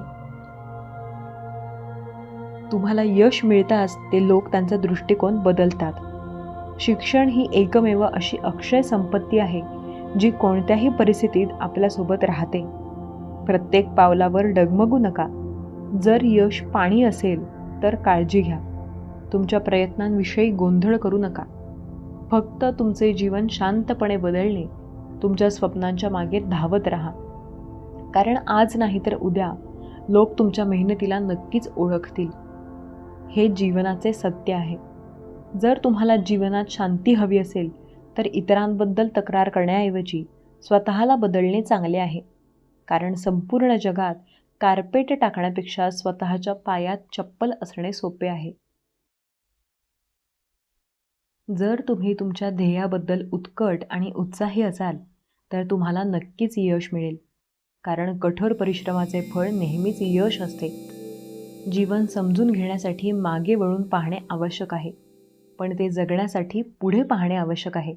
तुम्हाला यश मिळताच ते लोक त्यांचा दृष्टिकोन बदलतात. शिक्षण ही एकमेव अशी अक्षय संपत्ती आहे जी कोणत्याही परिस्थितीत आपल्यासोबत राहते. प्रत्येक पावलावर डगमगू नका. जर यश पाणी असेल तर काळजी घ्या. तुमच्या प्रयत्नांविषयी गोंधळ करू नका. फक्त तुमचे जीवन शांतपणे बदलणे, तुमच्या स्वप्नांच्या मागे धावत राहा. कारण आज नाही तर उद्या लोक तुमच्या मेहनतीला नक्कीच ओळखतील. हे जीवनाचे सत्य आहे. जर तुम्हाला जीवनात शांती हवी असेल तर इतरांबद्दल तक्रार करण्याऐवजी स्वतःला बदलणे चांगले आहे. कारण संपूर्ण जगात कार्पेट टाकण्यापेक्षा स्वतःच्या पायात चप्पल असणे सोपे आहे. जर तुम्ही तुमच्या ध्येयाबद्दल उत्कट आणि उत्साही असाल तर तुम्हाला नक्कीच यश मिळेल. कारण कठोर परिश्रमाचे फळ नेहमीच यश असते. जीवन समजून घेण्यासाठी मागे वळून पाहणे आवश्यक आहे, पण ते जगण्यासाठी पुढे पाहणे आवश्यक आहे.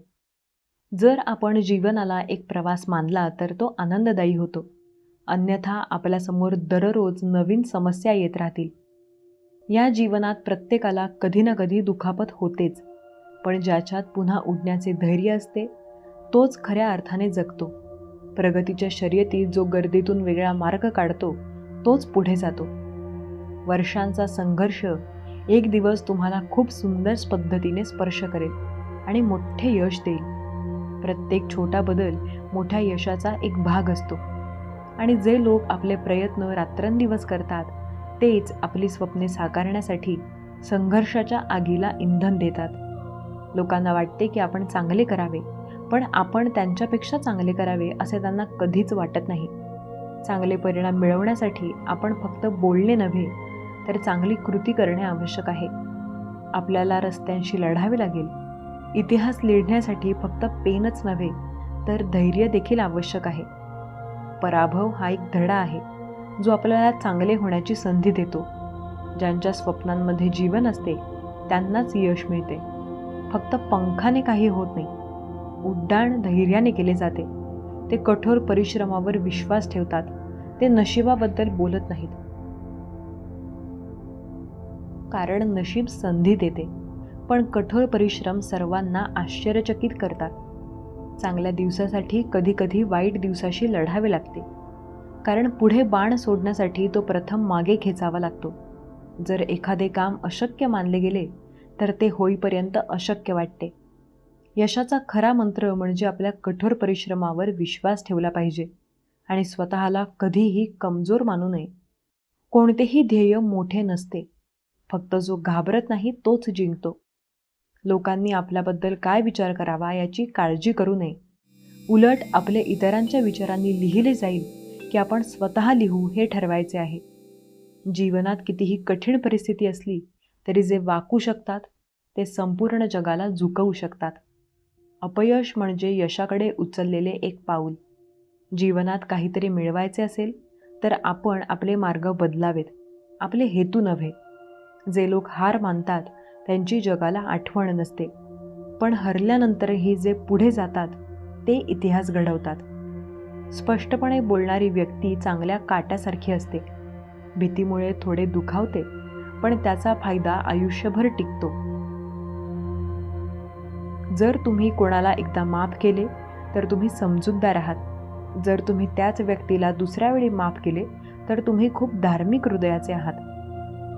जर आपण जीवनाला एक प्रवास मानला तर तो आनंददायी होतो. अन्यथा आपल्यासमोर दररोज नवीन समस्या येत राहतील. या जीवनात प्रत्येकाला कधी ना कधी दुखापत होतेच, पण ज्याच्यात पुन्हा उठण्याचे धैर्य असते तोच खऱ्या अर्थाने जगतो. प्रगतीच्या शर्यतीत जो गर्दीतून वेगळा मार्ग काढतो तोच पुढे जातो. वर्षांचा संघर्ष एक दिवस तुम्हाला खूप सुंदर पद्धतीने स्पर्श करेल आणि मोठे यश देईल. प्रत्येक छोटा बदल मोठ्या यशाचा एक भाग असतो आणि जे लोक आपले प्रयत्न रात्रंदिवस करतात तेच आपली स्वप्ने साकारण्यासाठी संघर्षाच्या आगीला इंधन देतात. लोकांना वाटते की आपण चांगले करावे, पण आपण त्यांच्यापेक्षा चांगले करावे असे त्यांना कधीच वाटत नाही. चांगले परिणाम मिळवण्यासाठी आपण फक्त बोलणे नव्हे तर चांगली कृती करणे आवश्यक आहे. आपल्याला रस्त्यांशी लढावे लागेल. इतिहास लिहिण्यासाठी फक्त पेनच नव्हे तर धैर्य देखील आवश्यक आहे. पराभव हा एक धडा आहे जो आपल्याला चांगले होण्याची संधी देतो. ज्यांच्या स्वप्नांमध्ये जीवन असते त्यांनाच यश मिळते. फक्त पंखाने काही होत नाही. उड्डाण धैर्याने केले जाते. ते कठोर परिश्रमावर विश्वास ठेवतात. ते नशिबाबद्दल बोलत नाहीत. कारण नशीब संधी देते, पण कठोर परिश्रम सर्वांना आश्चर्यचकित करतात. चांगल्या दिवसासाठी कधीकधी वाईट दिवसाशी लढावे लागते. कारण पुढे बाण सोडण्यासाठी तो प्रथम मागे खेचावा लागतो. जर एखादे काम अशक्य मानले गेले तर ते होईपर्यंत अशक्य वाटते. यशाचा खरा मंत्र म्हणजे आपल्या कठोर परिश्रमावर विश्वास ठेवला पाहिजे आणि स्वतःला कधीही कमजोर मानू नये. कोणतेही ध्येय मोठे नसते, फक्त जो घाबरत नाही तोच जिंकतो. लोकांनी आपल्याबद्दल काय विचार करावा याची काळजी करू नये. उलट आपले इतरांच्या विचारांनी लिहिले जाईल की आपण स्वतः लिहू हे ठरवायचे आहे. जीवनात कितीही कठीण परिस्थिती असली तरी जे वाकू शकतात ते संपूर्ण जगाला झुकवू शकतात. अपयश म्हणजे यशाकडे उचललेले एक पाऊल. जीवनात काहीतरी मिळवायचे असेल तर आपण आपले मार्ग बदलावेत, आपले हेतू नव्हे. जे लोक हार मानतात त्यांची जगाला आठवण नसते, पण हरल्यानंतरही जे पुढे जातात ते इतिहास घडवतात. स्पष्टपणे बोलणारी व्यक्ती चांगल्या काट्यासारखी असते. भीतीमुळे थोडे दुखावते, पण त्याचा फायदा आयुष्यभर टिकतो. जर तुम्ही कोणाला एकदा माफ केले तर तुम्ही समजूतदार आहात. जर तुम्ही त्याच व्यक्तीला दुसऱ्या वेळी माफ केले तर तुम्ही खूप धार्मिक हृदयाचे आहात.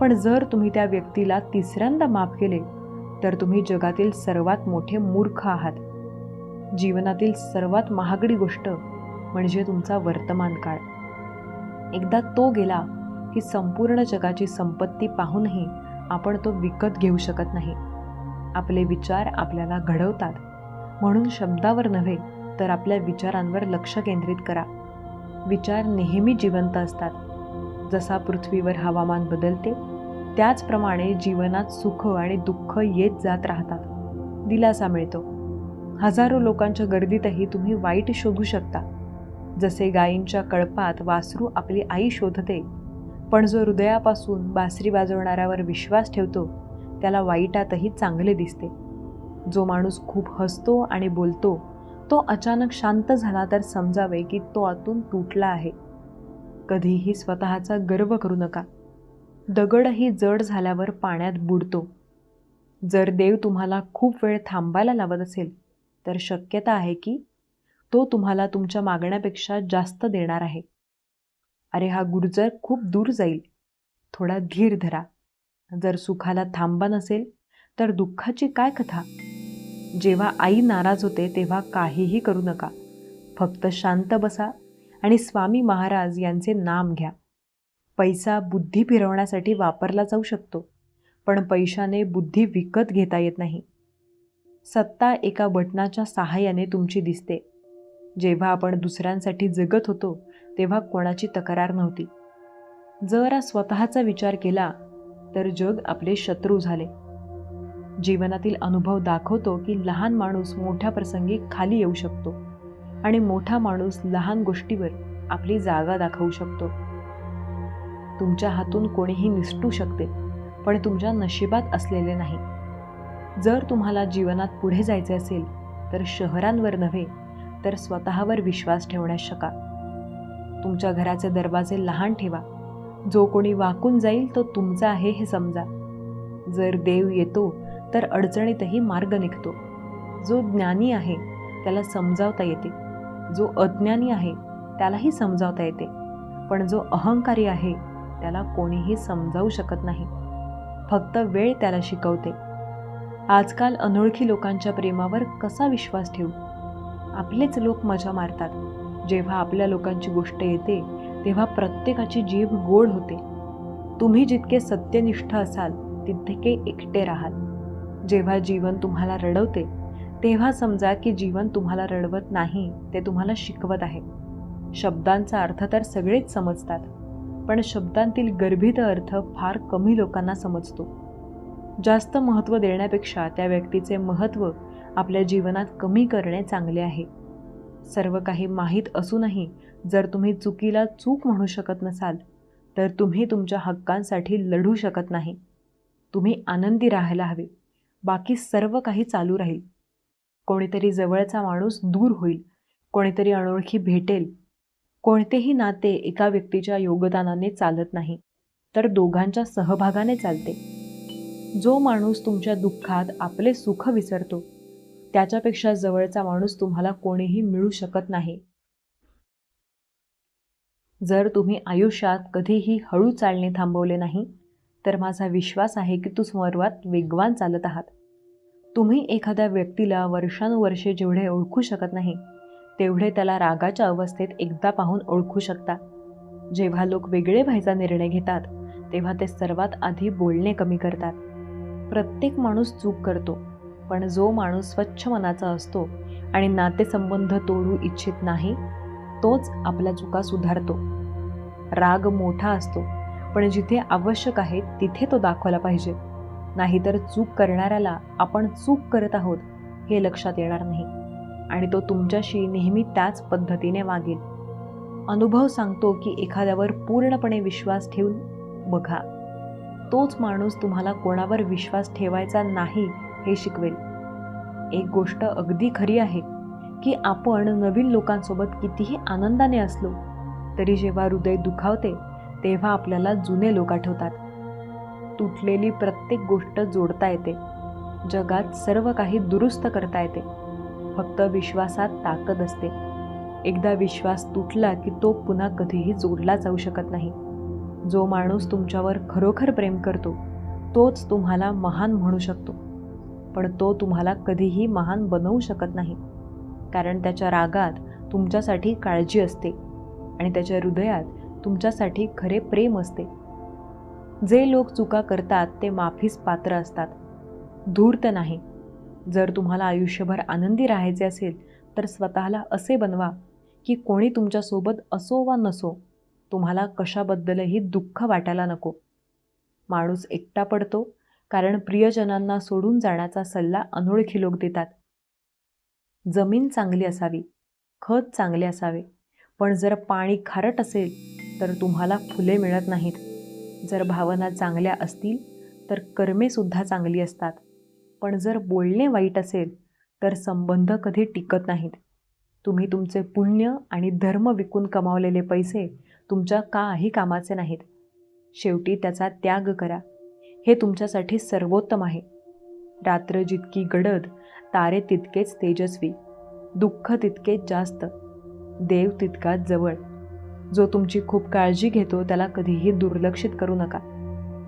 पण जर तुम्ही त्या व्यक्तीला तिसऱ्यांदा माफ केले तर तुम्ही जगातील सर्वात मोठे मूर्ख आहात. जीवनातील सर्वात महागडी गोष्ट म्हणजे तुमचा वर्तमान काळ. एकदा तो गेला की संपूर्ण जगाची संपत्ती पाहूनही आपण तो विकत घेऊ शकत नाही. आपले विचार आपल्याला घडवतात, म्हणून शब्दावर नव्हे तर आपल्या विचारांवर लक्ष केंद्रित करा. विचार नेहमी जिवंत असतात. जसा पृथ्वीवर हवामान बदलते त्याचप्रमाणे जीवनात सुख आणि दुःख येत जात राहतात. दिलासा मिळतो. हजारो लोकांच्या गर्दीतही तुम्ही वाईट शोधू शकता. जसे गायींच्या कळपात वासरू आपली आई शोधते, पण जो हृदयापासून बासरी वाजवणाऱ्यावर विश्वास ठेवतो त्याला वाईटातही चांगले दिसते. जो माणूस खूप हसतो आणि बोलतो तो अचानक शांत झाला तर समजावे की तो आतून तुटला आहे. कधीही स्वतःचा गर्व करू नका. दगडही जड झाल्यावर पाण्यात बुडतो. जर देव तुम्हाला खूप वेळ थांबायला लावत असेल तर शक्यता आहे की तो तुम्हाला तुमच्या मागण्यापेक्षा जास्त देणार आहे. अरे हा गुर्जर खूप दूर जाईल, थोडा धीर धरा. जर सुखाला थांबा नसेल तर दुःखाची काय कथा. जेव्हा आई नाराज होते तेव्हा काहीही करू नका. फक्त शांत बसा आणि स्वामी महाराज यांचे नाम घ्या. पैसा बुद्धी फिरवण्यासाठी वापरला जाऊ शकतो, पण पैशाने बुद्धी विकत घेता येत नाही. सत्ता एका बटनाच्या सहाय्याने तुमची दिसते. जेव्हा आपण दुसऱ्यांसाठी जगत होतो तेव्हा कोणाची तक्रार नव्हती. जरा स्वतःचा विचार केला तर जग आपले शत्रू झाले. जीवनातील अनुभव दाखवतो की लहान माणूस मोठ्या प्रसंगी खाली येऊ शकतो आणि मोठा माणूस लहान गोष्टीवर आपली जागा दाखवू शकतो. तुमच्या हातून कोणीही निसटू शकते, पण तुमच्या नशिबात असलेले नाही. जर तुम्हाला जीवनात पुढे जायचे असेल तर शहरांवर नव्हे तर स्वतःवर विश्वास ठेवण्यास शिका. तुमच्या घराचे दरवाजे लहान ठेवा. जो कोणी वाकून जाईल तो तुमचा आहे हे समजा. जर देव येतो तर अडचणीतही मार्ग निघतो. जो ज्ञानी आहे त्याला समजावता येते, जो अज्ञानी आहे त्यालाही समजावता येते, पण जो अहंकारी आहे त्याला कोणीही समजावू शकत नाही. फक्त वेळ त्याला शिकवते. आजकाल अनोळखी लोकांच्या प्रेमावर कसा विश्वास ठेवू? आपलेच लोक मजा मारतात. जेव्हा आपल्या लोकांची गोष्ट येते तेव्हा प्रत्येकाची जीभ गोड होते. तुम्ही जितके सत्यनिष्ठ असाल तितके एकटे राहाल. जेव्हा जीवन तुम्हाला रडवते तेव्हा समजा की जीवन तुम्हाला रडवत नाही, ते तुम्हाला शिकवत आहे. शब्दांचा अर्थ तर सगळेच समजतात, पण शब्दांतील गर्भित अर्थ फार कमी लोकांना समजतो. जास्त महत्त्व देण्यापेक्षा त्या व्यक्तीचे महत्त्व आपल्या जीवनात कमी करणे चांगले आहे. सर्व काही माहीत असूनही जर तुम्ही चुकीला चूक म्हणू शकत नसाल तर तुम्ही तुमच्या हक्कांसाठी लढू शकत नाही. तुम्ही आनंदी राहायला हवे, बाकी सर्व काही चालू राहील. कोणीतरी जवळचा माणूस दूर होईल, कोणीतरी अनोळखी भेटेल. कोणतेही नाते एका व्यक्तीच्या योगदानाने चालत नाही, तर दोघांच्या सहभागाने चालते. जो माणूस तुमच्या दुःखात आपले सुख विसरतो त्याच्यापेक्षा जवळचा माणूस तुम्हाला कोणीही मिळू शकत नाही. जर तुम्ही आयुष्यात कधीही हळू चालणे थांबवले नाही तर माझा विश्वास आहे की तुम्ही सर्वात वेगवान चालत आहात. तुम्ही एखाद्या व्यक्तीला वर्षानुवर्षे जेवढे ओळखू शकत नाही तेवढे त्याला रागाच्या अवस्थेत एकदा पाहून ओळखू शकता. जेव्हा लोक वेगळे व्हायचा निर्णय घेतात तेव्हा ते सर्वात आधी बोलणे कमी करतात. प्रत्येक माणूस चूक करतो, पण जो माणूस स्वच्छ मनाचा असतो आणि नातेसंबंध तोडू इच्छित नाही, तोच आपल्या चुका सुधारतो. राग मोठा असतो, पण जिथे आवश्यक आहे तिथे तो दाखवला पाहिजे. नाहीतर चूक करणाऱ्याला आपण चूक करत आहोत हे लक्षात येणार नाही आणि तो तुमच्याशी नेहमी त्याच पद्धतीने वागेल. अनुभव सांगतो की एखाद्यावर पूर्णपणे विश्वास ठेवून बघा. तोच माणूस तुम्हाला कोणावर विश्वास ठेवायचा नाही हे शिकवेल. एक गोष्ट अगदी खरी आहे की आपण नवीन लोकांसोबत कितीही आनंदाने असलो तरी जेव्हा हृदय दुखावते तेव्हा आपल्याला जुने लोक आठवतात. तुटलेली प्रत्येक गोष्ट जोडता येते. जगात सर्व काही दुरुस्त करता येते. फक्त विश्वासात ताकद असते. एकदा विश्वास तुटला की तो पुन्हा कधीही जोडला जाऊ शकत नाही. जो माणूस तुमच्यावर खरोखर प्रेम करतो तोच तुम्हाला महान म्हणू शकतो, पण तो तुम्हाला कधीही महान बनवू शकत नाही. कारण त्याच्या रागात तुमच्यासाठी काळजी असते आणि त्याच्या हृदयात तुमच्यासाठी खरे प्रेम असते. जे लोक चुका करतात ते माफीस पात्र असतात, धूर्त नाही. जर तुम्हाला आयुष्यभर आनंदी राहायचे असेल तर स्वतःला असे बनवा की कोणी तुमच्यासोबत असो वा नसो, तुम्हाला कशाबद्दलही दुःख वाटायला नको. माणूस एकटा पडतो कारण प्रियजनांना सोडून जाण्याचा सल्ला अनोळखी लोक देतात. जमीन चांगली असावी, खत चांगले असावे, पण जर पाणी खारट असेल तर तुम्हाला फुले मिळत नाहीत. जर भावना चांगल्या असतील तर कर्मेसुद्धा चांगली असतात, पण जर बोलणे वाईट असेल तर संबंध कधी टिकत नाहीत. तुम्ही तुमचे पुण्य आणि धर्म विकून कमावलेले पैसे तुमच्या काही कामाचे नाहीत. शेवटी त्याचा त्याग करा, हे तुमच्यासाठी सर्वोत्तम आहे. रात्र जितकी गडद, तारे तितकेच तेजस्वी, दुःख तितकेच जास्त, देव तितकाच जवळ. जो तुमची खूप काळजी घेतो त्याला कधीही दुर्लक्षित करू नका,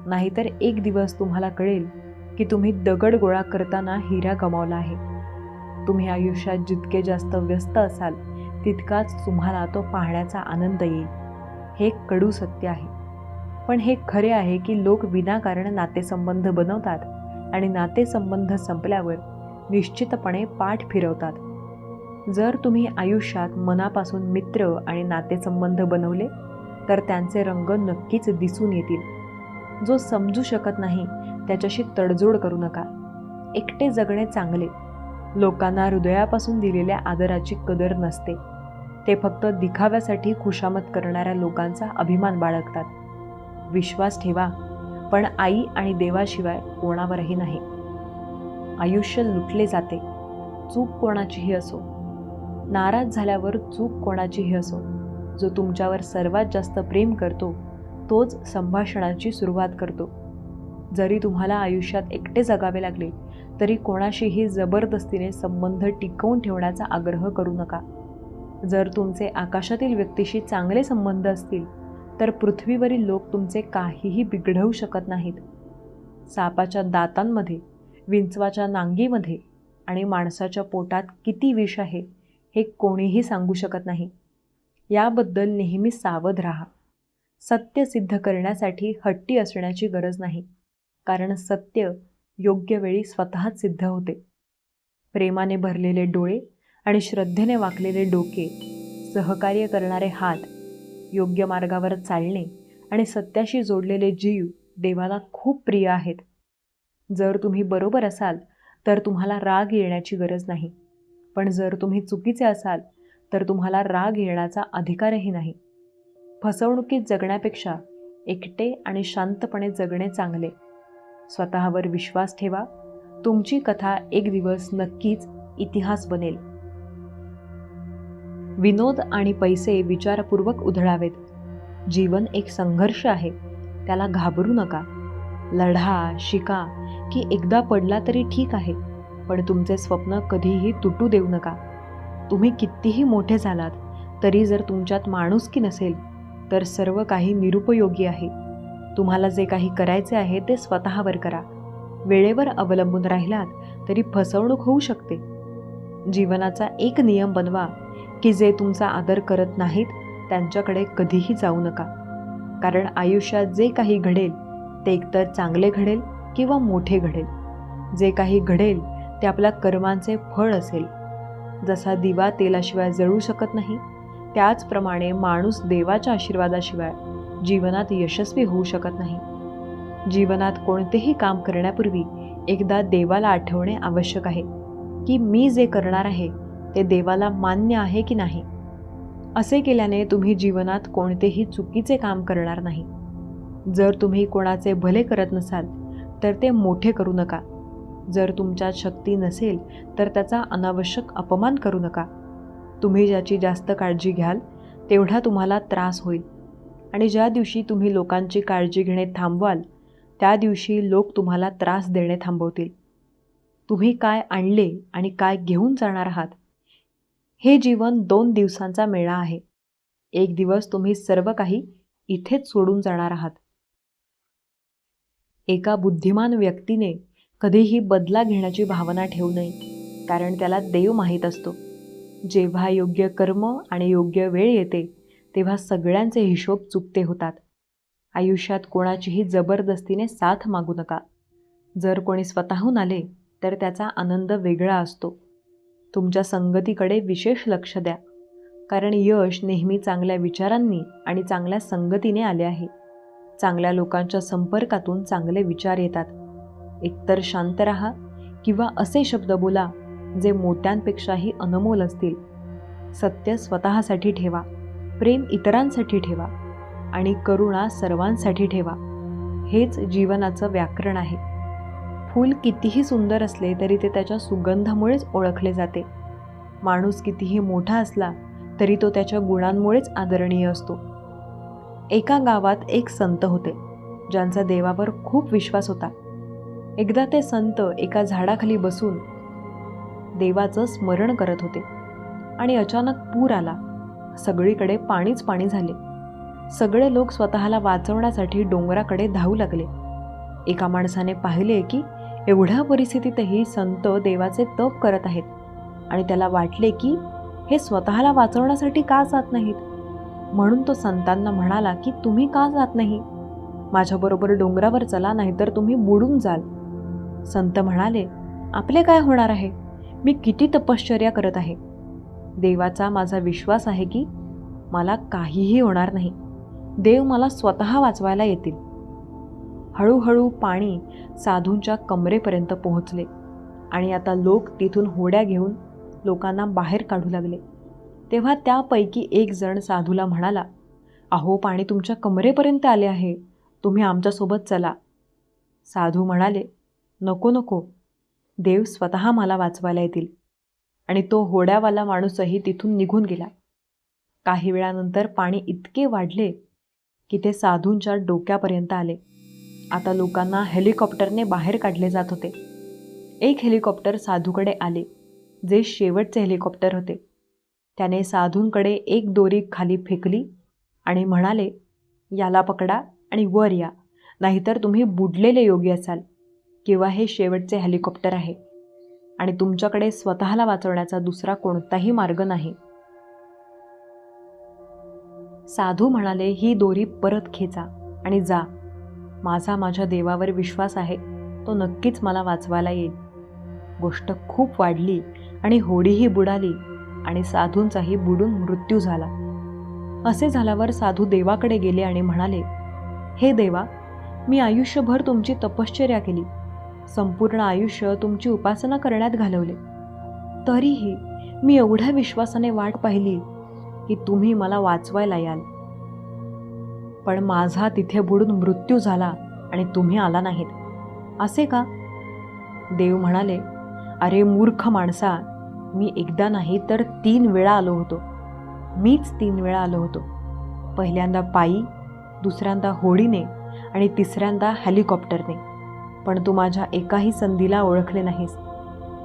नाहीतर एक दिवस तुम्हाला कळेल की तुम्ही दगड गोळा करताना हिरा गमावला आहे. तुम्ही आयुष्यात जितके जास्त व्यस्त असाल तितकाच तुम्हाला तो पाहण्याचा आनंद येईल. हे कडू सत्य आहे, पण हे खरे आहे की लोक विनाकारण नातेसंबंध बनवतात आणि नातेसंबंध संपल्यावर निश्चितपणे पाठ फिरवतात. जर तुम्ही आयुष्यात मनापासून मित्र आणि नातेसंबंध बनवले तर त्यांचे रंग नक्कीच दिसून येतील. जो समजू शकत नाही त्याच्याशी तडजोड करू नका. एकटे जगणे चांगले. लोकांना हृदयापासून दिलेल्या आदराची कदर नसते. ते फक्त दिखाव्यासाठी खुशामत करणाऱ्या लोकांचा अभिमान बाळगतात. विश्वास ठेवा, पण आई आणि देवाशिवाय कोणावरही नाही. आयुष्य लुटले जाते, चूक कोणाचीही असो. नाराज झाल्यावर चूक कोणाचीही असो, जो तुमच्यावर सर्वात जास्त प्रेम करतो तोच संभाषणाची सुरुवात करतो. जरी तुम्हाला आयुष्यात एकटे जगावे लागले तरी कोणाशीही जबरदस्तीने संबंध टिकवून ठेवण्याचा आग्रह करू नका. जर तुमचे आकाशातील व्यक्तीशी चांगले संबंध असतील तर पृथ्वीवरील लोक तुमचे काहीही बिघडवू शकत नाहीत. सापाच्या दातांमध्ये, विंचवाच्या नांगीमध्ये आणि माणसाच्या पोटात किती विष आहे हे कोणीही सांगू शकत नाही. याबद्दल नेहमी सावध राहा. सत्य सिद्ध करण्यासाठी हट्टी असण्याची गरज नाही, कारण सत्य योग्य वेळी स्वतःच सिद्ध होते. प्रेमाने भरलेले डोळे आणि श्रद्धेने वाकलेले डोके, सहकार्य करणारे हात, योग्य मार्गावर चालणे आणि सत्याशी जोडलेले जीव देवाला खूप प्रिय आहेत. जर तुम्ही बरोबर असाल तर तुम्हाला राग येण्याची गरज नाही, पण जर तुम्ही चुकीचे असाल तर तुम्हाला राग येण्याचा अधिकारही नाही. फसवणुकीत जगण्यापेक्षा एकटे आणि शांतपणे जगणे चांगले. स्वतःवर विश्वास ठेवा. तुमची कथा एक दिवस नक्कीच इतिहास बनेल. विनोद आणि पैसे विचारपूर्वक उधळावेत. जीवन एक संघर्ष आहे, त्याला घाबरू नका. लढा, शिका की एकदा पडला तरी ठीक आहे, पण तुमचे स्वप्न कधीही तुटू देऊ नका. तुम्ही कितीही मोठे झालात तरी जर तुमच्यात माणुसकी नसेल तर सर्व काही निरुपयोगी आहे. तुम्हाला जे काही करायचे आहे ते स्वतःवर करा. वेळेवर अवलंबून राहिलात तरी फसवणूक होऊ शकते. जीवनाचा एक नियम बनवा की जे तुमचा आदर करत नाहीत त्यांच्याकडे कधीही जाऊ नका. कारण आयुष्यात जे काही घडेल ते एकतर चांगले घडेल किंवा मोठे घडेल. जे काही घडेल ते आपल्या कर्मांचे फळ असेल. जसा दिवा तेलाशिवाय जळू शकत नाही, त्याचप्रमाणे माणूस देवाच्या आशीर्वादाशिवाय जीवनात यशस्वी होऊ शकत नाही. जीवनात कोणतेही काम करण्यापूर्वी एकदा देवाला आठवणे आवश्यक आहे की मी जे करणार आहे ते देवाला मान्य आहे की नाही. असे केल्याने तुम्ही जीवनात कोणतेही चुकीचे काम करणार नाही. जर तुम्ही कोणाचे भले करत नसाल तर ते मोठे करू नका. जर तुमच्यात शक्ती नसेल तर त्याचा अनावश्यक अपमान करू नका. तुम्ही ज्याची जास्त काळजी घ्याल तेवढा तुम्हाला त्रास होईल. आणि ज्या दिवशी तुम्ही लोकांची काळजी घेणे थांबवाल त्या दिवशी लोक तुम्हाला त्रास देणे थांबवतील. तुम्ही काय आणले आणि काय घेऊन जाणार आहात. हे जीवन 2 दिवसांचा मेळा आहे. एक दिवस तुम्ही सर्व काही इथेच सोडून जाणार आहात. एका बुद्धिमान व्यक्तीने कधीही बदला घेण्याची भावना ठेवू नये, कारण त्याला देव माहीत असतो. जेव्हा योग्य कर्म आणि योग्य वेळ येते तेव्हा सगळ्यांचे हिशोब चुकते होतात. आयुष्यात कोणाचीही जबरदस्तीने साथ मागू नका. जर कोणी स्वतःहून आले तर त्याचा आनंद वेगळा असतो. तुमच्या संगतीकडे विशेष लक्ष द्या, कारण यश नेहमी चांगल्या विचारांनी आणि चांगल्या संगतीने आले आहे. चांगल्या लोकांच्या संपर्कातून चांगले विचार येतात. एकतर शांत राहा किंवा असे शब्द बोला जे मोत्यांपेक्षाही अनमोल असतील. सत्य स्वतःसाठी ठेवा, प्रेम इतरांसाठी ठेवा आणि करुणा सर्वांसाठी ठेवा. हेच जीवनाचं व्याकरण आहे. फूल कितीही सुंदर असले तरी ते त्याच्या सुगंधामुळेच ओळखले जाते. माणूस कितीही मोठा असला तरी तो त्याच्या गुणांमुळेच आदरणीय असतो. एका गावात एक संत होते ज्यांचा देवावर खूप विश्वास होता. एकदा ते संत एका झाडाखाली बसून देवाचं स्मरण करत होते आणि अचानक पूर आला. सगळीकडे पाणीच पाणी झाले. सगळे लोक स्वतःला वाचवण्यासाठी डोंगराकडे धावू लागले. एका माणसाने पाहिले की एवढ्या परिस्थितीतही संत देवाचे तप करत आहेत आणि त्याला वाटले की हे स्वतःला वाचवण्यासाठी का जात नाहीत. म्हणून तो संतांना म्हणाला की तुम्ही का जात नाही, माझ्याबरोबर डोंगरावर चला, नाहीतर तुम्ही बुडून जाल. संत म्हणाले, आपले काय होणार आहे, मी किती तपश्चर्या करत आहे. देवाचा माझा विश्वास आहे की मला काहीही होणार नाही. देव मला स्वतः वाचवायला येतील. हळूहळू पाणी साधूंच्या कमरेपर्यंत पोहोचले आणि आता लोक तिथून होड्या घेऊन लोकांना बाहेर काढू लागले. तेव्हा त्यापैकी एक जण साधूला म्हणाला, अहो, पाणी तुमच्या कमरेपर्यंत आले आहे, तुम्ही आमच्यासोबत चला. साधू म्हणाले, नको नको, देव स्वतः मला वाचवायला येतील. आणि तो होड्यावाला माणूसही तिथून निघून गेला. काही वेळानंतर पाणी इतके वाढले की ते साधूंच्या डोक्यापर्यंत आले. आता लोकांना हेलिकॉप्टरने बाहेर काढले जात होते. एक हेलिकॉप्टर साधूकडे आले, जे शेवटचे हेलिकॉप्टर होते. त्याने साधूंकडे एक दोरी खाली फेकली आणि म्हणाले, याला पकडा आणि वर या, नाहीतर तुम्ही बुडलेले योगी असाल किंवा हे शेवटचे हेलिकॉप्टर आहे आणि तुमच्याकडे स्वतःला वाचवण्याचा दुसरा कोणताही मार्ग नाही. साधू म्हणाले, ही दोरी परत खेचा आणि जा. माझ्या देवावर विश्वास आहे, तो नक्कीच मला वाचवायला येईल. गोष्ट खूप वाढली आणि होडीही बुडाली आणि साधूंचाही बुडून मृत्यू झाला. असे झाल्यावर साधू देवाकडे गेले आणि म्हणाले, हे देवा, मी आयुष्यभर तुमची तपश्चर्या केली, संपूर्ण आयुष्य तुमची उपासना करण्यात घालवले, तरीही मी एवढ्या विश्वासाने वाट पाहिली की तुम्ही मला वाचवायला याल. पण माझा तिथे बुडून मृत्यू झाला आणि तुम्ही आला नाहीत, असे का? देव म्हणाले, अरे मूर्ख माणसा, मी एकदा नाही तर 3 वेळा आलो होतो. मीच 3 वेळा आलो होतो. पहिल्यांदा पायी, दुसऱ्यांदा होडीने आणि तिसऱ्यांदा हेलिकॉप्टरने. पण तू माझ्या एकाही संधीला ओळखले नाहीस.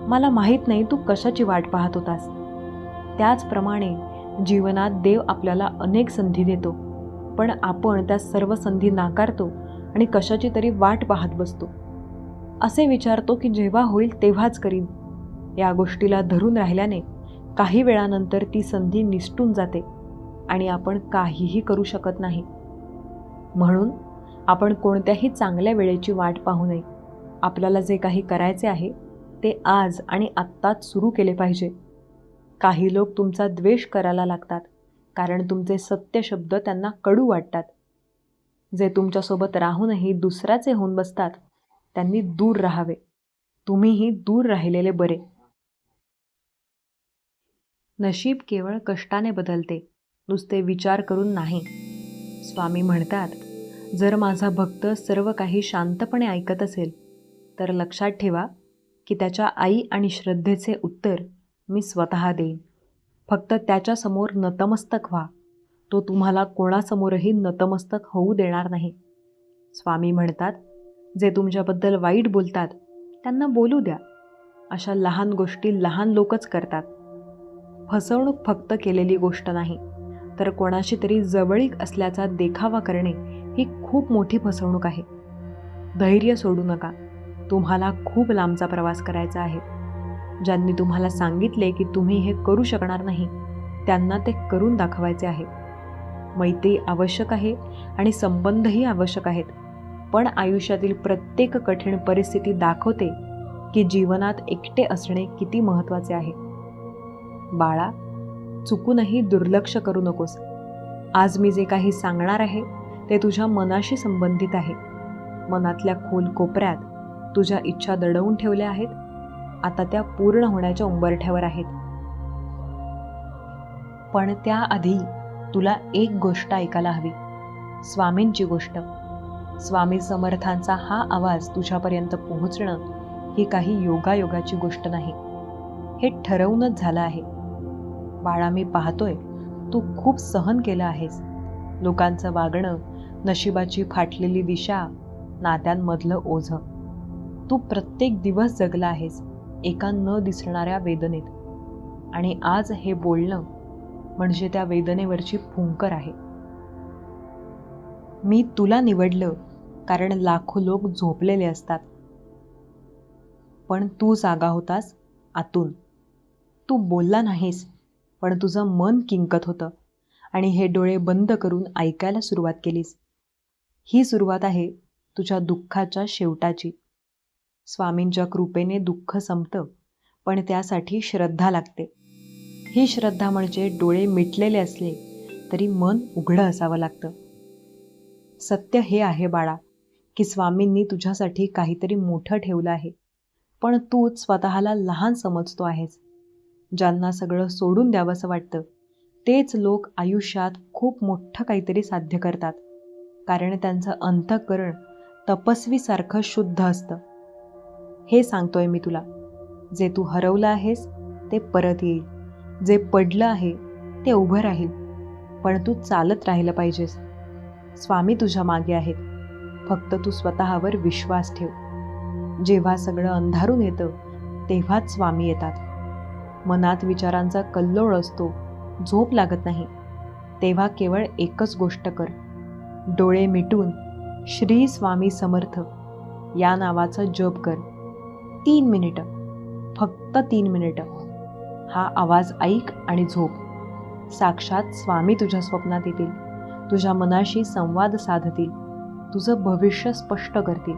मला माहीत नाही तू कशाची वाट पाहत होतास. त्याचप्रमाणे जीवनात देव आपल्याला अनेक संधी देतो, पण आपण त्या सर्व संधी नाकारतो आणि कशाची तरी वाट पाहत बसतो. असे विचारतो की जेव्हा होईल तेव्हाच करीन. या गोष्टीला धरून राहिल्याने काही वेळानंतर ती संधी निसटून जाते आणि आपण काहीही करू शकत नाही. म्हणून आपण कोणत्याही चांगल्या वेळेची वाट पाहू नये. आपल्याला जे काही करायचे आहे ते आज आणि आत्ताच सुरू केले पाहिजे. काही लोक तुमचा द्वेष करायला लागतात कारण तुमचे सत्य शब्द त्यांना कडू वाटतात. जे तुमच्यासोबत राहूनही दुसऱ्याचे होऊन बसतात त्यांनी दूर राहावे. तुम्हीही दूर राहिलेले बरे. नशीब केवळ कष्टाने बदलते, नुसते विचार करून नाही. स्वामी म्हणतात, जर माझा भक्त सर्व काही शांतपणे ऐकत असेल तर लक्षात ठेवा की त्याच्या आई आणि श्रद्धेचे उत्तर मी स्वतः देईन. फक्त त्याच्यासमोर नतमस्तक व्हा. तो तुम्हाला कोणासमोरही नतमस्तक होऊ देणार नाही. स्वामी म्हणतात, जे तुमच्याबद्दल वाईट बोलतात त्यांना बोलू द्या. अशा लहान गोष्टी लहान लोकच करतात. फसवणूक फक्त केलेली गोष्ट नाही, तर कोणाशी तरी जवळीक असल्याचा देखावा करणे ही खूप मोठी फसवणूक आहे. धैर्य सोडू नका. तुम्हाला खूप लांबचा प्रवास करायचा आहे. ज्यांनी तुम्हाला सांगितले की तुम्ही हे करू शकणार नाही त्यांना ते करून दाखवायचे आहे. मैत्री आवश्यक आहे आणि संबंधही आवश्यक आहेत, पण आयुष्यातील प्रत्येक कठीण परिस्थिती दाखवते की जीवनात एकटे असणे किती महत्त्वाचे आहे. बाळा, चुकूनही दुर्लक्ष करू नकोस. आज मी जे काही सांगणार आहे ते तुझ्या मनाशी संबंधित आहे. मनातल्या खोल कोपऱ्यात तुझ्या इच्छा दडवून ठेवल्या आहेत. आता त्या पूर्ण होण्याच्या उंबरठ्यावर आहेत. पण त्याआधी तुला एक गोष्ट ऐकायला हवी, स्वामींची गोष्ट. स्वामी समर्थांचा हा आवाज तुझ्यापर्यंत पोहोचणं ही काही योगायोगाची गोष्ट नाही. हे ठरवूनच झालं आहे. बाळा, मी पाहतोय तू खूप सहन केलं आहेस. लोकांचं वागणं, नशिबाची फाटलेली दिशा, नात्यांमधलं ओझं. तू प्रत्येक दिवस जगला आहेस एका न दिसणाऱ्या वेदनेत. आणि आज हे बोलणं म्हणजे त्या वेदनेवरची फुंकर आहे. मी तुला निवडलं कारण लाखो लोक झोपलेले असतात, पण तू जागा होतास आतून. तू बोलला नाहीस, पण तुझं मन किंकत होतं आणि हे डोळे बंद करून ऐकायला सुरुवात केलीस. ही सुरुवात आहे तुझ्या दुःखाच्या शेवटाची. स्वामींच्या कृपेने दुःख संपतं, पण त्यासाठी श्रद्धा लागते. ही श्रद्धा म्हणजे डोळे मिटलेले असले तरी मन उघडं असावं लागतं. सत्य हे आहे बाळा की स्वामींनी तुझ्यासाठी काहीतरी मोठं ठेवलं आहे, पण तूच स्वतःला लहान समजतो आहेस. ज्यांना सगळं सोडून द्यावंसं वाटतं तेच लोक आयुष्यात खूप मोठं काहीतरी साध्य करतात, कारण त्यांचं अंतःकरण तपस्वीसारखं शुद्ध असतं. हे सांगतोय मी तुला, जे तू हरवलं आहेस ते परत येईल. जे पडलं आहे ते उभं राहील, पण तू चालत राहिलं पाहिजेस. स्वामी तुझ्या मागे आहेत. फक्त तू स्वतःवर विश्वास ठेव. जेव्हा सगळं अंधारून येतं तेव्हाच स्वामी येतात. मनात विचारांचा कल्लोळ असतो, झोप लागत नाही, तेव्हा केवळ एकच गोष्ट कर. डोळे मिटून श्री स्वामी समर्थ या नावाचा जप कर. 3 मिनिटं, फक्त 3 मिनिटं. हा आवाज ऐक आणि झोप. साक्षात स्वामी तुझ्या स्वप्नात येतील, तुझ्या मनाशी संवाद साधतील, तुझं भविष्य स्पष्ट करतील.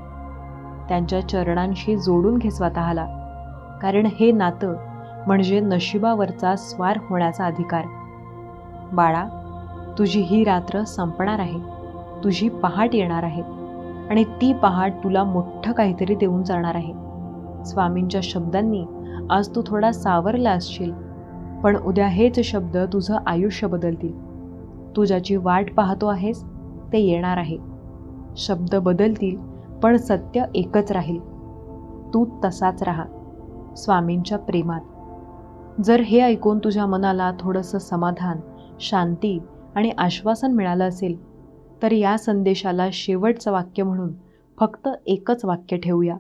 त्यांच्या चरणांशी जोडून घे स्वतःला, कारण हे नातं म्हणजे नशिबावरचा स्वार होण्याचा अधिकार. बाळा, तुझी ही रात्र संपणार आहे. तुझी पहाट येणार आहे आणि ती पहाट तुला मोठं काहीतरी देऊन जाणार आहे. स्वामींच्या शब्दांनी आज तू थोडा सावरला असशील, पण उद्या हेच शब्द तुझं आयुष्य बदलतील. तू ज्याची वाट पाहतो आहेस ते येणार आहे. शब्द बदलतील, पण सत्य एकच राहील. तू तसाच राहा, स्वामींच्या प्रेमात. जर हे ऐकून तुझ्या मनाला थोडंसं समाधान, शांती आणि आश्वासन मिळालं असेल, तर या संदेशाला शेवटचं वाक्य म्हणून फक्त एकच वाक्य ठेवूया.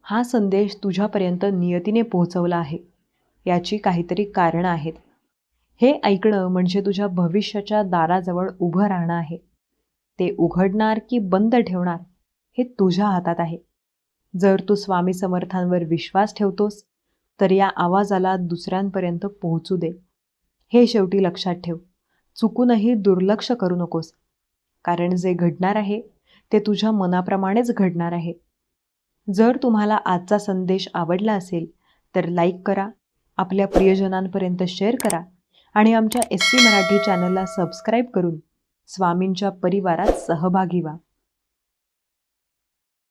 हा संदेश तुझ्यापर्यंत नियतीने पोहोचवला आहे, याची काहीतरी कारणं आहेत. हे ऐकणं म्हणजे तुझ्या भविष्याच्या दाराजवळ उभं राहणं आहे. ते उघडणार की बंद ठेवणार हे तुझ्या हातात आहे. जर तू स्वामी समर्थांवर विश्वास ठेवतोस तर या आवाजाला दुसऱ्यांपर्यंत पोहोचू दे. हे शेवटी लक्षात ठेव. चुकूनही दुर्लक्ष करू नकोस. कारण जे घडणार आहे ते तुझ्या मनाप्रमाणेच घडणार आहे. जर तुम्हाला आजचा संदेश आवडला असेल तर लाईक करा, आपल्या प्रियजनांपर्यंत शेअर करा आणि आमच्या SC मराठी चॅनलला सबस्क्राईब करून स्वामींच्या परिवारात सहभागी व्हा.